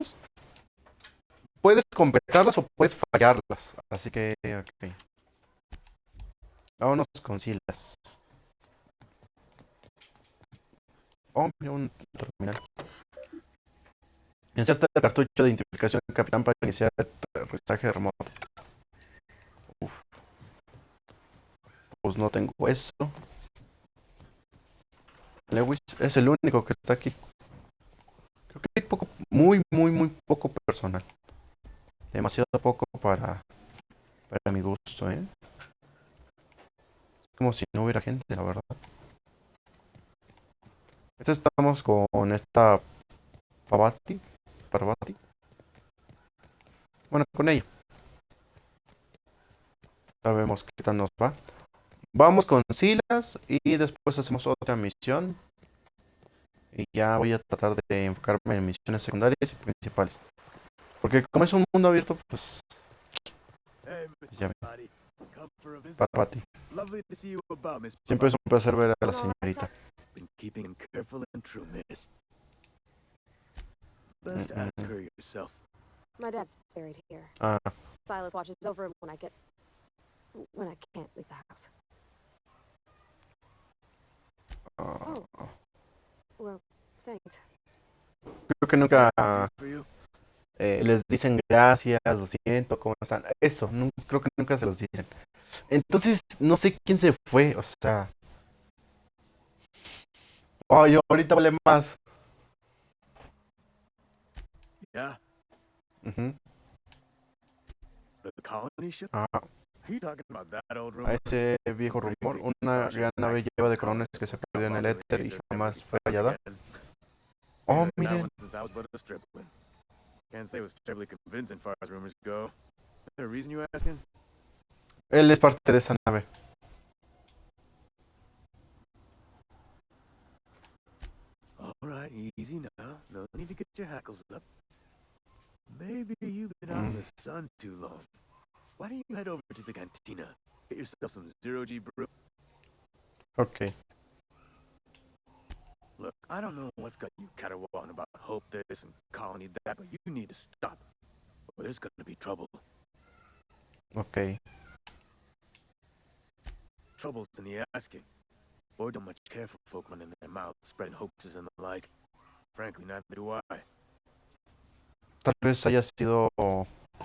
Puedes completarlas o puedes fallarlas. Así que, ok. Vámonos con Silas. Oh, mira un terminal. Inserta el cartucho de identificación del capitán para iniciar el aterrizaje remoto. Uf. Pues no tengo eso. Lewis es el único que está aquí. Creo que hay poco, muy poco personal. demasiado poco para mi gusto, ¿eh? Como si no hubiera gente, la verdad. Estamos con esta Pavati. Parvati. Bueno, con ella. Sabemos qué tal nos va. Vamos con Silas y después hacemos otra misión. Y ya voy a tratar de enfocarme en misiones secundarias y principales. Porque como es un mundo abierto, pues Hey, ya Mr. ve, Body. Come for a visit. Parvati. Lovely to see you about, Miss Siempre es un placer ver a la What's going on señorita. outside? Been keeping him careful and true, miss. Best Mm-mm. ask her yourself. My dad's buried here. Ah, Silas watches over him when I can't leave the house. ah, Well, thanks. creo que nunca For you? les dicen gracias, lo siento, ¿cómo están? Eso, creo que nunca se los dicen. Entonces, no sé quién se fue, o sea. Ay, ahorita vale más. Yeah. Ujú. The colony ship? Ah, Are you talking about that old a rumor? ese viejo rumor, una gran nave lleva de colones que se perdió en el éter y jamás fue hallada. Oh, That miren, one since I was but a stripling. Can't say it was terribly convincing far as rumors go. Is there a reason you asking? él es parte de esa nave. All right, easy now. No need to get your hackles up. Maybe you've been out in the sun too long. Why don't you head over to the cantina? Get yourself some zero-G brew. Ok. Look, I don't know what's got you caterwauling about hope this and colony that, but you need to stop. Or there's gonna be trouble. Ok. Trouble's in the asking. Boy, don't much care for folk running their mouths, spreading hoaxes and the like. Frankly, neither do I. Tal vez haya sido,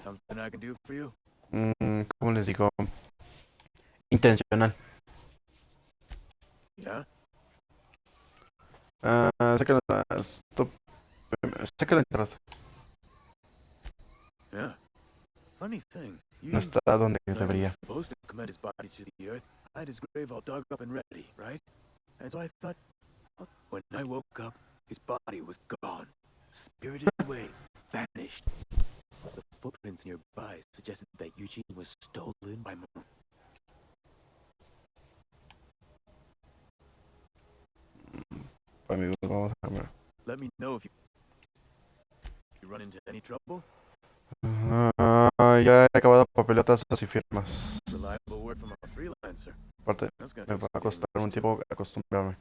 Something I can do for you? ¿cómo les digo? Intencional. Yeah? Ah, sé que la enterraste. Yeah. Funny thing. You No está donde was debería. supposed to commit his body to the earth. I had his grave all dug up and ready, right? And so I thought, well, when I woke up, his body was gone. Spirited away. Vanished. The footprints nearby suggested that Eugene was stolen by Marie. Amigos, vamos a ver. Let me know if you run into any trouble. Ya he acabado papeletas y firmas. Reliable word from a freelancer. Aparte, That's gonna me take va a some getting costar un used to. tiempo acostumbrarme.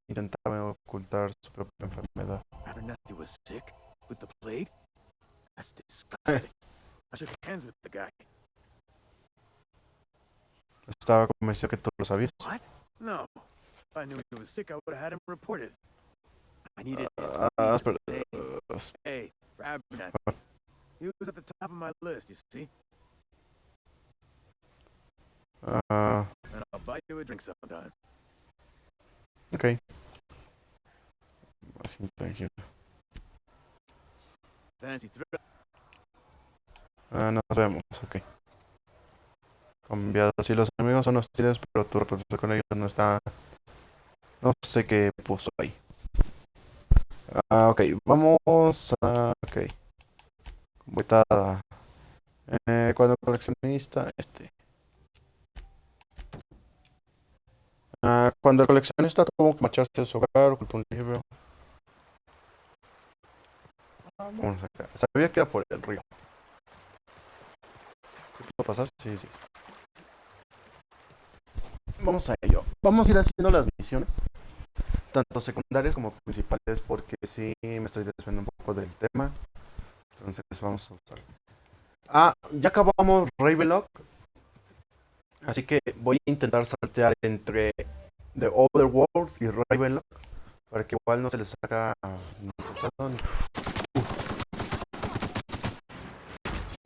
Intentaba ocultar su propia enfermedad. Abernathy was sick with the plague? That's disgusting. I shook hands with the guy. Estaba convencido que tú lo sabías. What? No. If I knew he was sick, I would have had him reported. I needed his Ah, fees pero, Hey, for Abernathy. He was at the top of my list, you see? ah, And I'll buy you a drink sometime. ok. Así, tranquilo. Fancy thrill. Nos vemos, ok. Cambiado. Si los enemigos son hostiles, pero tu reputación con ellos no está. No sé qué puso ahí. Ok, vamos a. Ok. Completada. Cuando coleccionista. Cuando el coleccionista tuvo que marcharse de su hogar, ocultó un libro. Vamos acá. Sabía que era por el río. ¿Puedo pasar? Sí, sí. Vamos a ello. Vamos a ir haciendo las misiones, tanto secundarias como principales, porque sí me estoy desviando un poco del tema. Entonces vamos a usar. Ya acabamos Ravenlock. Así que voy a intentar saltear entre The Other Worlds y Ravenlock, para que igual no se les haga ni pesado ni.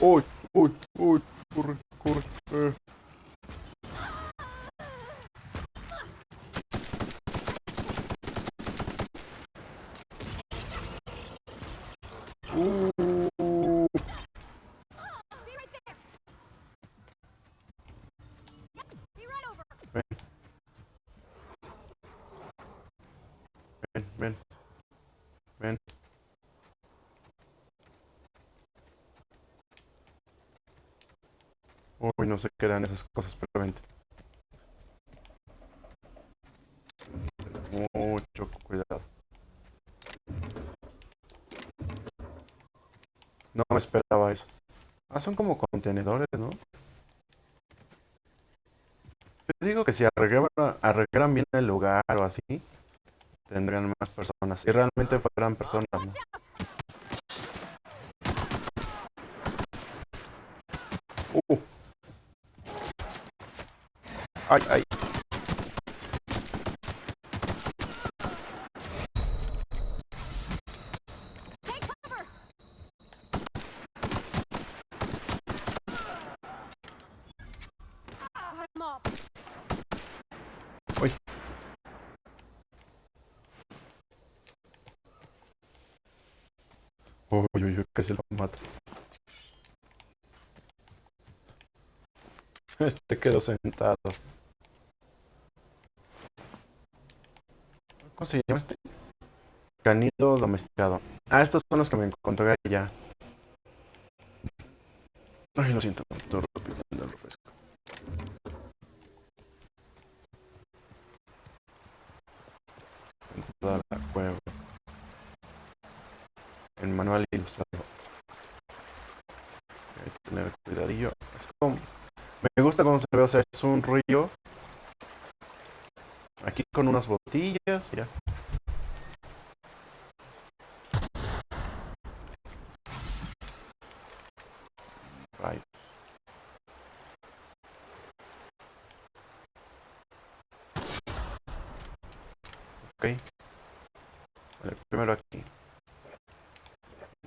Uy, uy, uy, corre, corre. ven, ven, ven, ven. Uy, no sé qué eran esas cosas, pero vente. Mucho cuidado. No me esperaba eso. Ah, son como contenedores, ¿no? Te digo que si arreglaran bien el lugar o así, tendrían más personas. Si realmente fueran personas, ¿no? Uh, ay, ay. I'm up. Uy. Uy, uy, uy, que se lo mata. Este quedó sentado. ¿Cómo se llama este? Canido domesticado. Ah, estos son los que me encontré allá. Ay, lo siento, todo rápido, el refresco. En toda la cueva. El manual ilustrado. Hay que tener cuidadillo. Es como, me gusta cómo se ve, o sea, es un río. Aquí con unas botellas, ya. Rayos. Ok. Vale, primero aquí.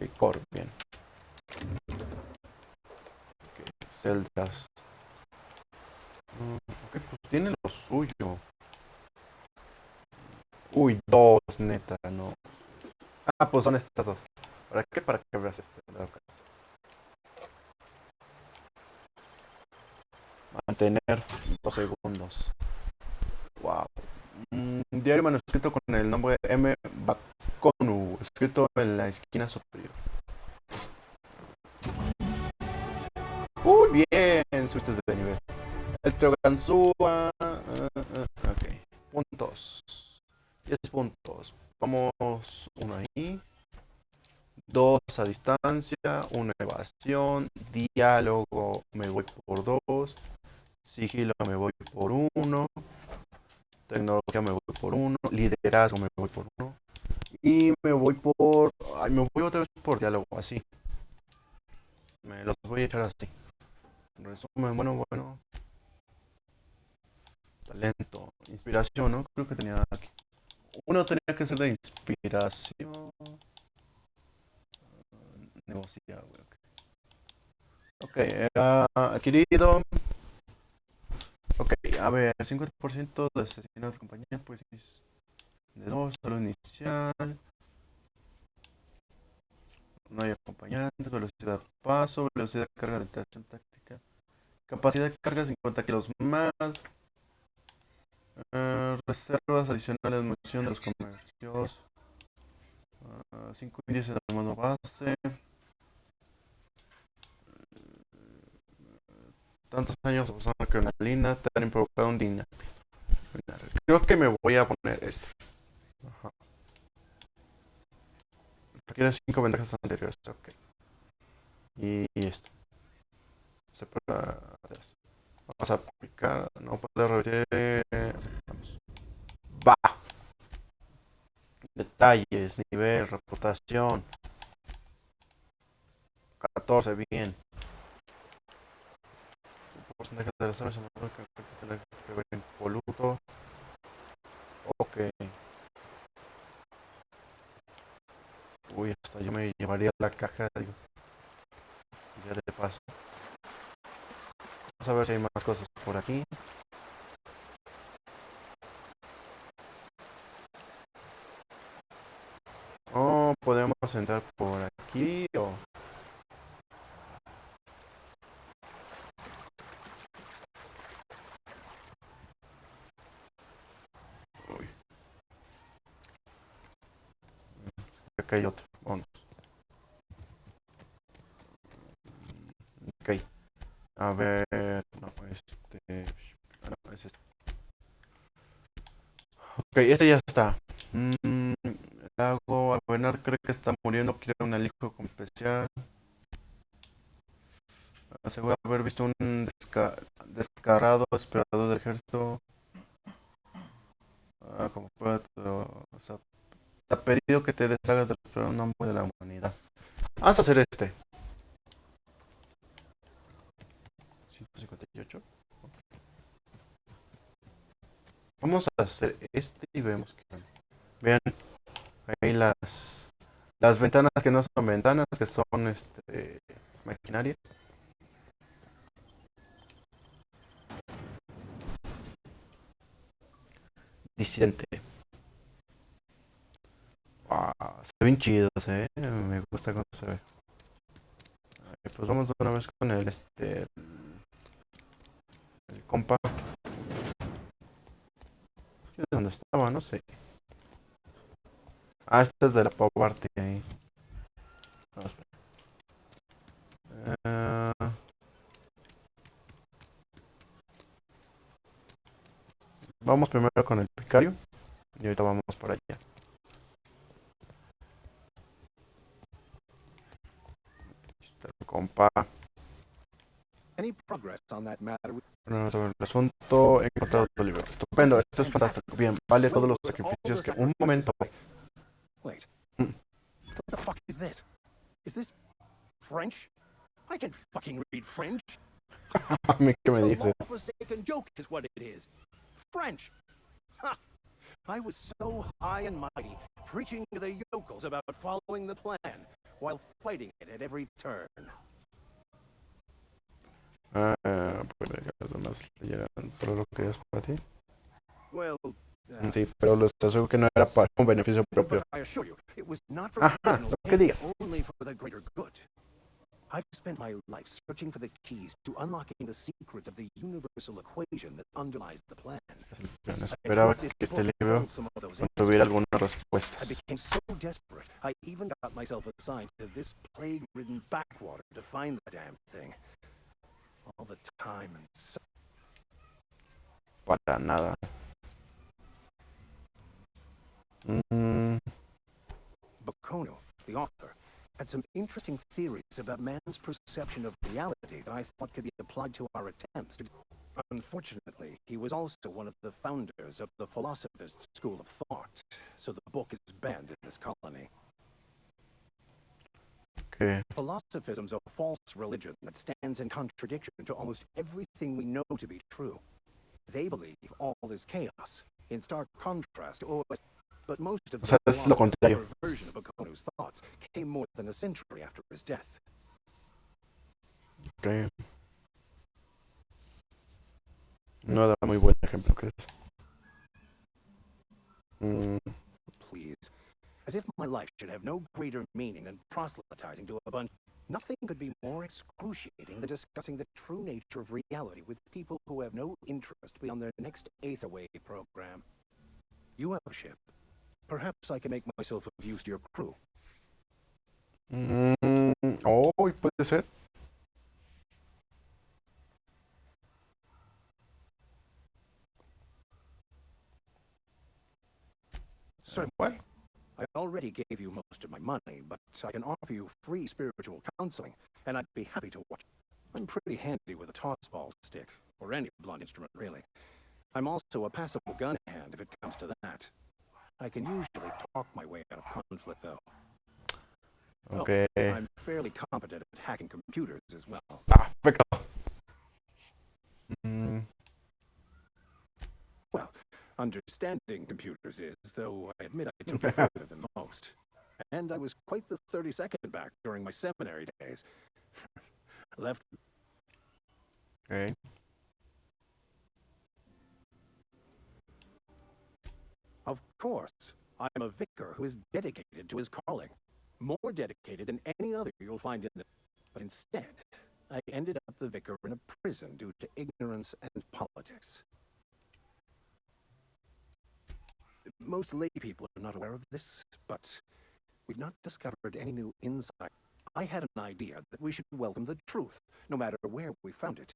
Licor, bien. Okay. Celdas. Ok, pues tiene lo suyo. Uy, dos, neta, no. Ah, pues son estas dos. ¿Para qué? Para que veas este. Mantener 5 segundos. Wow. Diario manuscrito con el nombre M. Baconu, escrito en la esquina superior. Uy, bien, subiste de nivel. El Troganzúa. Ok. Puntos. 10 puntos. Vamos uno ahí. Dos a distancia. Una evasión. Diálogo me voy por dos. Sigilo me voy por uno. Tecnología me voy por uno. Liderazgo me voy por uno. Y me voy por... Ay, me voy otra vez por diálogo, así. Me los voy a echar así. En resumen, bueno. Talento. Inspiración, ¿no? Creo que tenía aquí. Uno tenía que ser de inspiración. Negociar, güey. Ok, adquirido. Ok, a ver, 50% de asesinatos de compañía, pues de dos, solo inicial. No hay acompañantes, velocidad de paso, velocidad de carga de interacción táctica. Capacidad de carga 50 kilos más. Reservas adicionales, munición de los comercios. 5 índices de mano base. Tantos años usando adrenalina te han provocado un dinero. Creo que me voy a poner este. Ajá. Requiere 5 ventajas anteriores. Ok. Y esto. Vamos a aplicar. No puede repetir. Vamos. Va. Detalles, nivel, reputación. 14, bien. Porcentaje de las aves que ven impoluto. Ok. Uy, hasta yo me llevaría la caja, digo. Ya de paso. Vamos a ver si hay más cosas por aquí. Oh, podemos entrar por aquí o... acá hay otro. Vamos. Ok. A ver. No, no, es este. Ok, este ya está. Hago. Bernard cree que está muriendo. Quiere un alijo como especial. Asegura haber visto un descarado esperador del ejército. Como puede. O sea, te ha pedido que te deshagas del pronombre de la humanidad. Vamos a hacer este. 158. Vamos a hacer este y vemos que. Vean, ahí las ventanas que no son ventanas, que son maquinaria. Disidente. Se ven chidos, me gusta cómo se ve. Pues vamos de una vez con el compa. ¿Dónde estaba? No sé. Este es de la parte ahí. Vamos, vamos primero con el picario. Y ahorita vamos por allá. Está el compa. Any progress on that matter? Bueno, sobre el asunto, he encontrado tu libro. Estupendo, esto es fantástico. Bien, vale todos los sacrificios que... Un momento. Wait. What the fuck is this? Is this French? I can fucking read French. A mí que me It's a dice. law-forsaken joke is what it is. French. Ha! I was so high and mighty, preaching to the yokels about following the plan, while fighting it at every turn. Pues los demás leyeran solo lo que es para ti. Well, Sí, pero les aseguro que no era para un beneficio propio. but I assure you, it was not for Ajá, personal lo que gain, digas. only for the greater good. I've spent my life searching for the keys to unlocking the secrets of the universal equation that underlies the plan. Yo no esperaba que este libro tuviera algunas I respuestas. became so desperate, I even got myself assigned to this plague-ridden backwater to find the damn thing. All the time and Para nada. Bakono, the author, had some interesting theories about man's perception of reality that I thought could be applied to our attempts to... Unfortunately, he was also one of the founders of the Philosophist School of Thought, so the book is banned in this colony. Okay. Philosophism's a false religion that stands in contradiction to almost everything we know to be true. They believe all is chaos, in stark contrast to OS. But most of the philosophers' version of Bakono's thoughts came more than a century after his death. Okay. No da muy buen ejemplo, ¿crees? Please. As if my life should have no greater meaning than proselytizing to a bunch. Nothing could be more excruciating than discussing the true nature of reality with people who have no interest beyond their next Aetherwave program. You have a ship. Perhaps I can make myself of use to your crew. Oh, puede ser. Sir, What? I already gave you most of my money, but I can offer you free spiritual counseling, and I'd be happy to watch. I'm pretty handy with a tossball stick, or any blunt instrument, really. I'm also a passable gun hand if it comes to that. I can usually talk my way out of conflict, though. Okay. Oh, I'm fairly competent at hacking computers as well. Perfecto. Well, understanding computers is, though I admit I took it further than most. And I was quite the 32nd back during my seminary days. Left. Okay. Of course, I'm a vicar who is dedicated to his calling. More dedicated than any other you'll find in the... But instead, I ended up the vicar in a prison due to ignorance and politics. Most lay people are not aware of this, but We've not discovered any new insight. I had an idea that we should welcome the truth, no matter where we found it.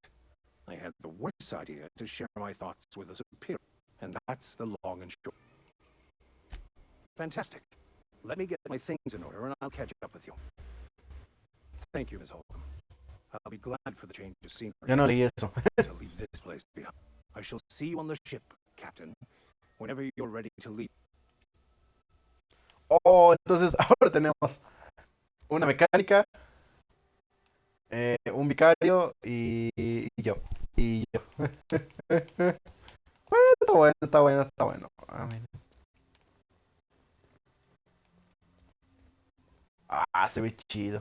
I had the worst idea to share my thoughts with a superior, and that's the long and short. Fantastic. Let me get my things in order, and I'll catch up with you. Thank you, Miss Holcomb. I'll be glad for the change of scenery Ya no leí eso. to leave this place behind. I shall see you on the ship, Captain, whenever you're ready to leave. Oh, entonces ahora tenemos una mecánica, un vicario y yo. Y yo. Bueno, está bueno, está bueno, está bueno. A ver. Ah, se ve chido.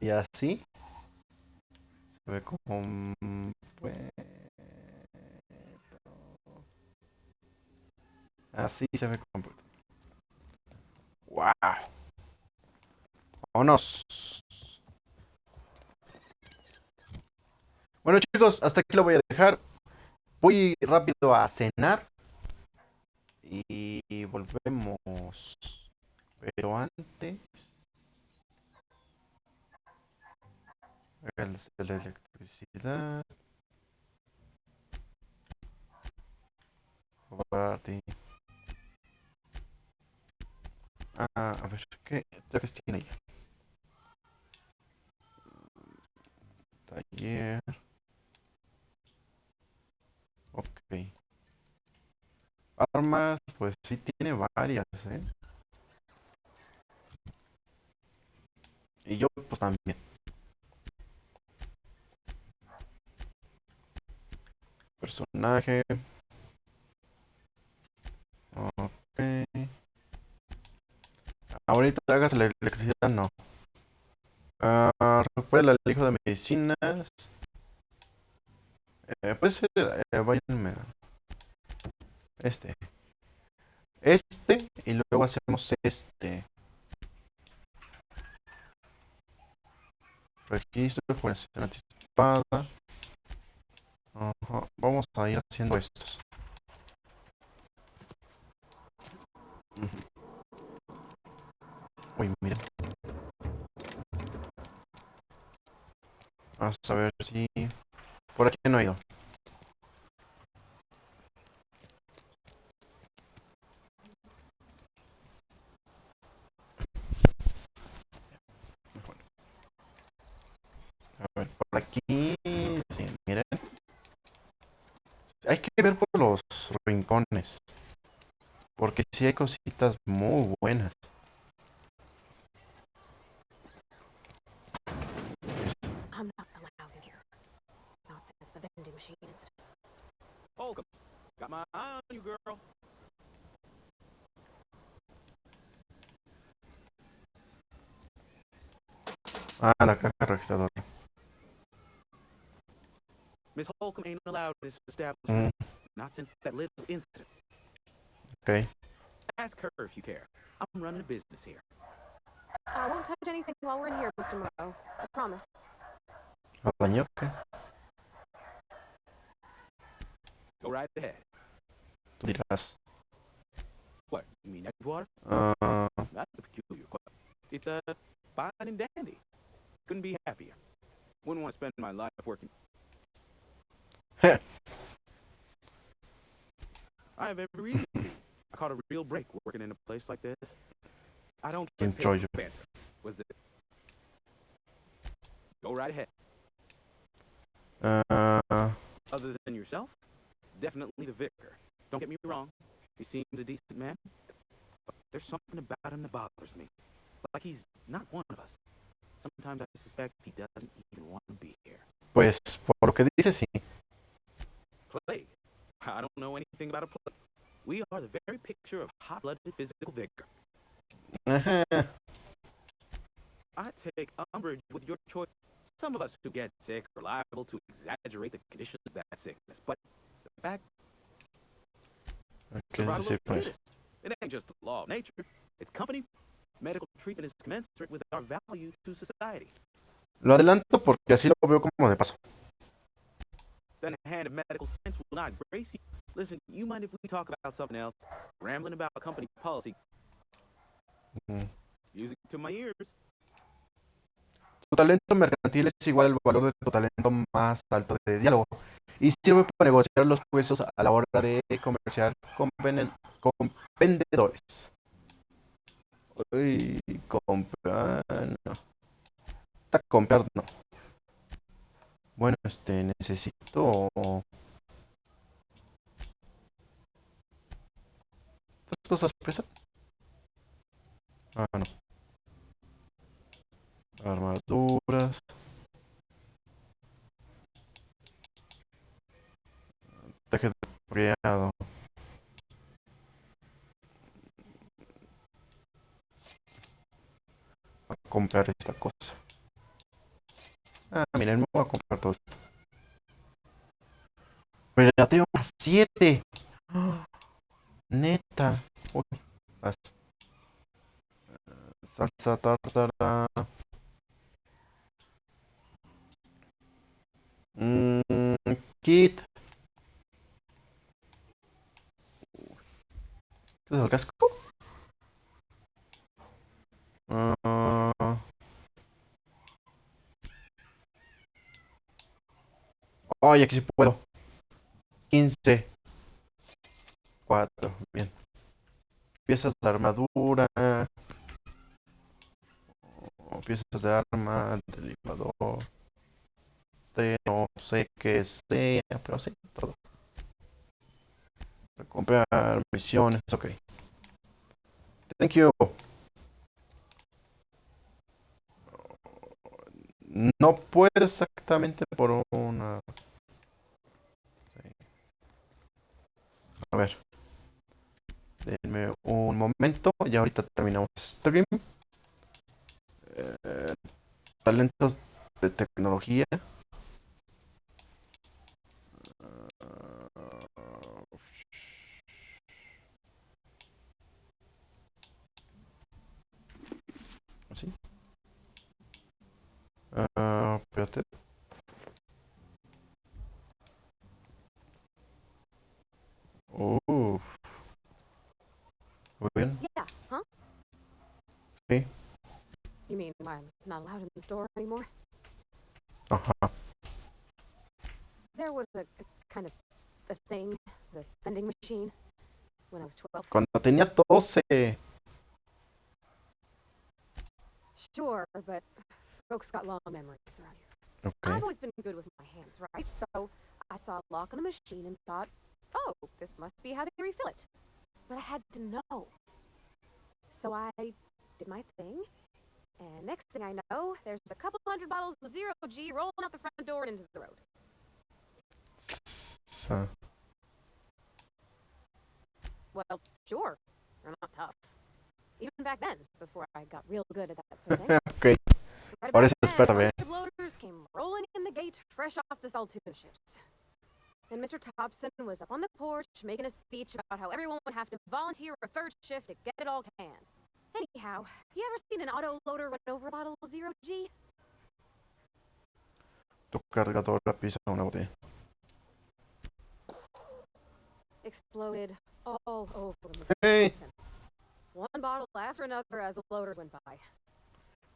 Y así se ve como pues, así se ve completo. Wow. Vámonos. Bueno, chicos, hasta aquí lo voy a dejar. Voy rápido a cenar y volvemos. Pero antes, háganse la electricidad. Guarde. A ver, ¿qué trajes tiene ella? Taller. Ok. Armas, pues sí tiene varias, ¿eh? Y yo, pues también. Personaje. Ok. Ahorita hagas la electricidad, no. Recupera el alijo de medicinas. Puede ser, váyanme. Este. Este. Y luego hacemos este. Registro, fuerza anticipada. Ajá, vamos a ir haciendo estos. Uy, mira. Vamos a ver si... Por aquí no he ido. A ver, por aquí... Sí, miren. Hay que ver por los rincones. Porque sí hay cositas muy buenas. I'm not allowed in here. Not since the vending machine incident. Holcomb, got my eye on you, girl. La caja registradora. Miss Holcomb ain't allowed in this establishment. Not since that little incident. Ok. Ask her if you care. I'm running a business here. I won't touch anything while we're in here, Mr. Moreau. I promise. ¿Lo dañó? ¿Qué? Go right ahead. Tú dirás. What, you mean EdgeWater? Ah, That's a peculiar question. It's fine and dandy. Couldn't be happier. Wouldn't want to spend my life working. heh. I have every reason to be. I caught a real break working in a place like this. I don't get Enjoy paid it. for banter. Was the... Go right ahead. Ah, Other than yourself, definitely the vicar. Don't get me wrong. He seems a decent man. But there's something about him that bothers me. Like he's not one of us. Sometimes I suspect he doesn't even want to be here. pues por lo que dice, sí. Plague. I don't know anything about a plague. We are the very picture of hot-blooded physical vigor. Ajá. I take umbrage with your choice. Some of us who get sick are liable to exaggerate the conditions of that sickness, but the fact ¿Qué survival dice, of the pues? fittest. It ain't just the law of nature. It's company. Medical treatment is commensurate with our value to society. Lo adelanto porque así lo veo como de paso. Then a hand of medical sense will not grace you. Listen, you mind if we talk about something else? Rambling about company policy. Mm. Music to my ears. Tu talento mercantil es igual al valor de tu talento más alto de diálogo y sirve para negociar los precios a la hora de comerciar con vendedores. Uy, comprar, no. Está comprar, no. Bueno, necesito estas cosas pesan. Ah, no. Armaduras. Traje de criado. A comprar esta cosa. Ah, miren, me voy a comprar todo esto. Pero ya tengo más 7. Neta. Uy, más. Salsa tártara. Mm, kit. ¿Qué es el casco? Ah, ay, aquí sí puedo. 15. 4. Bien. Piezas de armadura. O piezas de arma. De licuador. No sé qué sea. Pero sí, todo. Comprar misiones. Ok. Thank you. No puedo exactamente por una. Sí. A ver. Denme un momento. Y ahorita terminamos stream. Eh, talentos de tecnología. ¿Así? Espérate. Uf, muy bien. Yeah, huh? Sí. You mean I'm not allowed in the store anymore? Ajá. There was a kind of a thing, the vending machine, when I was 12. Cuando tenía 12. Sure, but folks got long memories around here. Ok. I've always been good with my hands, right? So I saw a lock on the machine and thought, oh, this must be how they refill it. But I had to know. So I did my thing, and next thing I know, there's a couple hundred bottles of Zero G rolling out the front door and into the road. Ah, Well, sure, they're not tough. Even back then, before I got real good at that sort of thing. ok. Right Ahora about es then, a experta, bunch ve. of loaders came rolling in the gate fresh off the Saltoon ships. And Mr. Thompson was up on the porch making a speech about how everyone would have to volunteer a third shift to get it all canned. Anyhow, you ever seen an auto loader run over a bottle of Zero G? Tu cargadora pisa una botella. Exploded all over Mr. Hey. Thompson. One bottle after another as the loaders went by.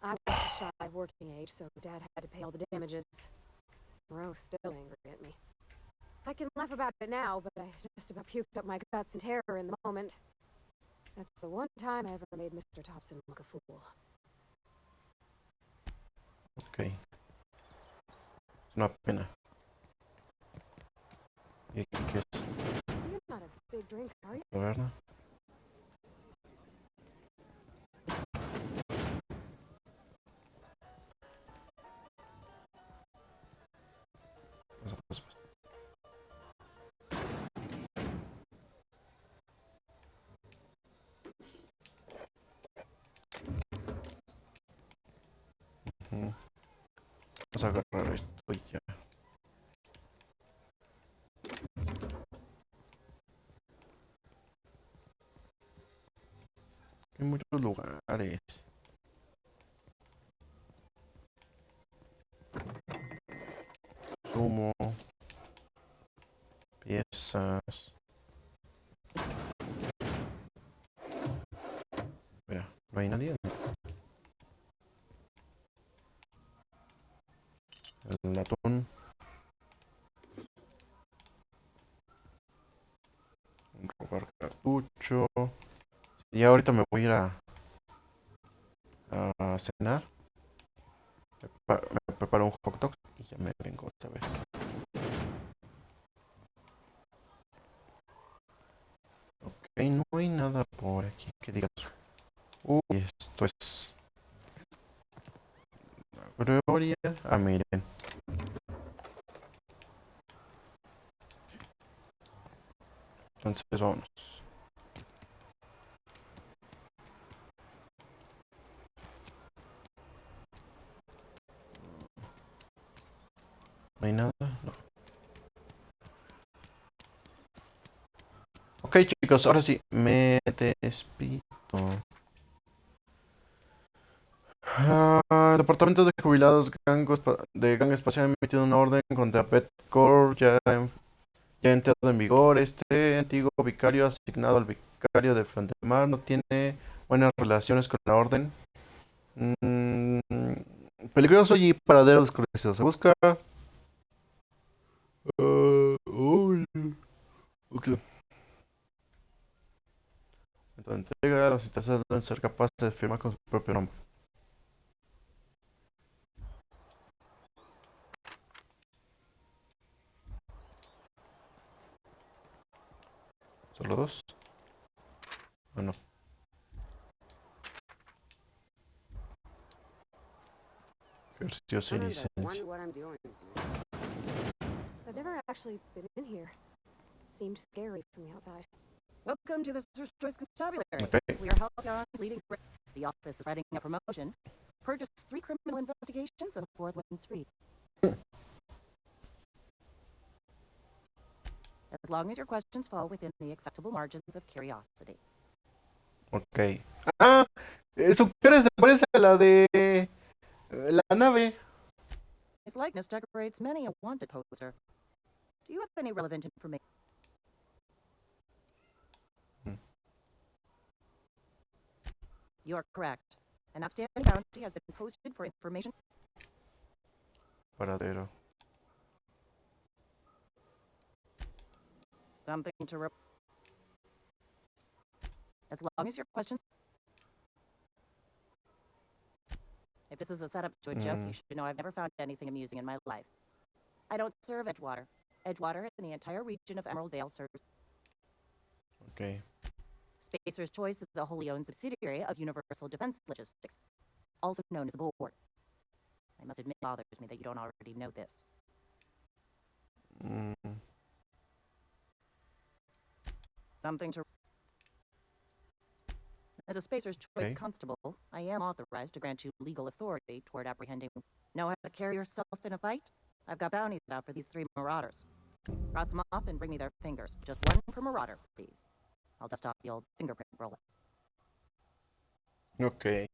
I was just shy of working age, so Dad had to pay all the damages. Rose still angry at me. I can laugh about it now, but I just about puked up my guts in terror in the moment. That's the one time I ever made Mr. Thompson look a fool. Ok. Una pena. ¿Y qué es? You're not a big drinker, are you? ¿Taberna? Pasa, pasa, pasa. Ujú. Vamos a agarrar esto y ya. Hay muchos lugares. Sumo. Piezas. Mira, No hay nadie. El atún. Robar cartucho. Y ahorita me voy a ir a cenar. Me preparo un hot dog y ya me vengo otra vez. Ok, no hay nada por aquí que digas. Uy, esto es la gloria. Ah, miren. Entonces vámonos. No hay nada. No. Ok, chicos, ahora sí, me despido. El Departamento de Jubilados de Gang Espacial ha emitido una orden contra Petcore ya ha entrado en vigor. Este antiguo vicario asignado al vicario de Frontemar no tiene buenas relaciones con la orden. Mm, Peligroso y paradero desconocido. Se busca. Uy, ok. Entonces, entrega, los interesados deben ser capaces de firmar con su propio nombre. ¿Solo dos? Bueno, ejercicios y Sometimes I licencia. wonder what I'm doing. I've never actually been in here. Seemed scary from the outside. Welcome to the Sir Choice Constabulary. Okay. We are Halcyon's leading. The office is writing a promotion. Purchase 3 criminal investigations and the 4th one's free. As long as your questions fall within the acceptable margins of curiosity. Ok. Ah, su cara se parece a la de la nave. His likeness decorates many a wanted poster. Do you have any relevant information? You are correct. An outstanding bounty has been posted for information. Paradero. Something to as long as your questions. If this is a setup to a joke, you should know I've never found anything amusing in my life. I don't serve EdgeWater. EdgeWater in the entire region of Emerald Vale serves. Ok. Spacer's Choice is a wholly owned subsidiary of Universal Defense Logistics, also known as the Board. I must admit, it bothers me that you don't already know this. Mm, Something to. As a Spacer's Choice Okay. constable, I am authorized to grant you legal authority toward apprehending. Know how to carry yourself in a fight? I've got bounties out for these 3 marauders. Cross them off and bring me their fingers. Just 1 per marauder, please. I'll dust off the old fingerprint roller. ok.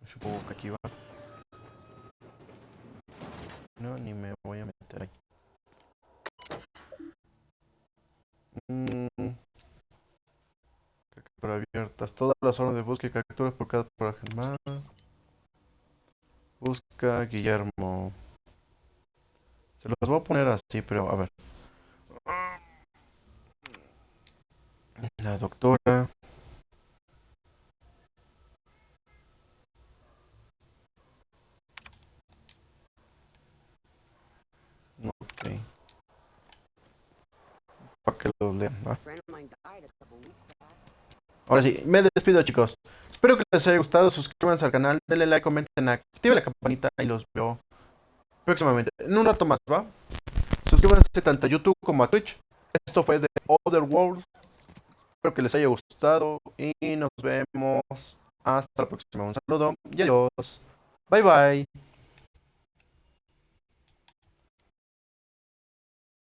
Supongo que aquí va. No, ni me voy a meter ahí. Captura abiertas. Todas las órdenes de búsqueda y capturas por cada personaje más. Busca a Guillermo. Se los voy a poner así, pero a ver. La doctora. Ok. Para que los lean, ¿va? A friend of mine died a couple weeks back. Ahora sí, me despido, chicos. Espero que les haya gustado. Suscríbanse al canal, denle like, comenten, activen la campanita y los veo próximamente. En un rato más, ¿va? Suscríbanse tanto a YouTube como a Twitch. Esto fue de Otherworld. Espero que les haya gustado y nos vemos hasta la próxima. Un saludo y adiós. Bye bye.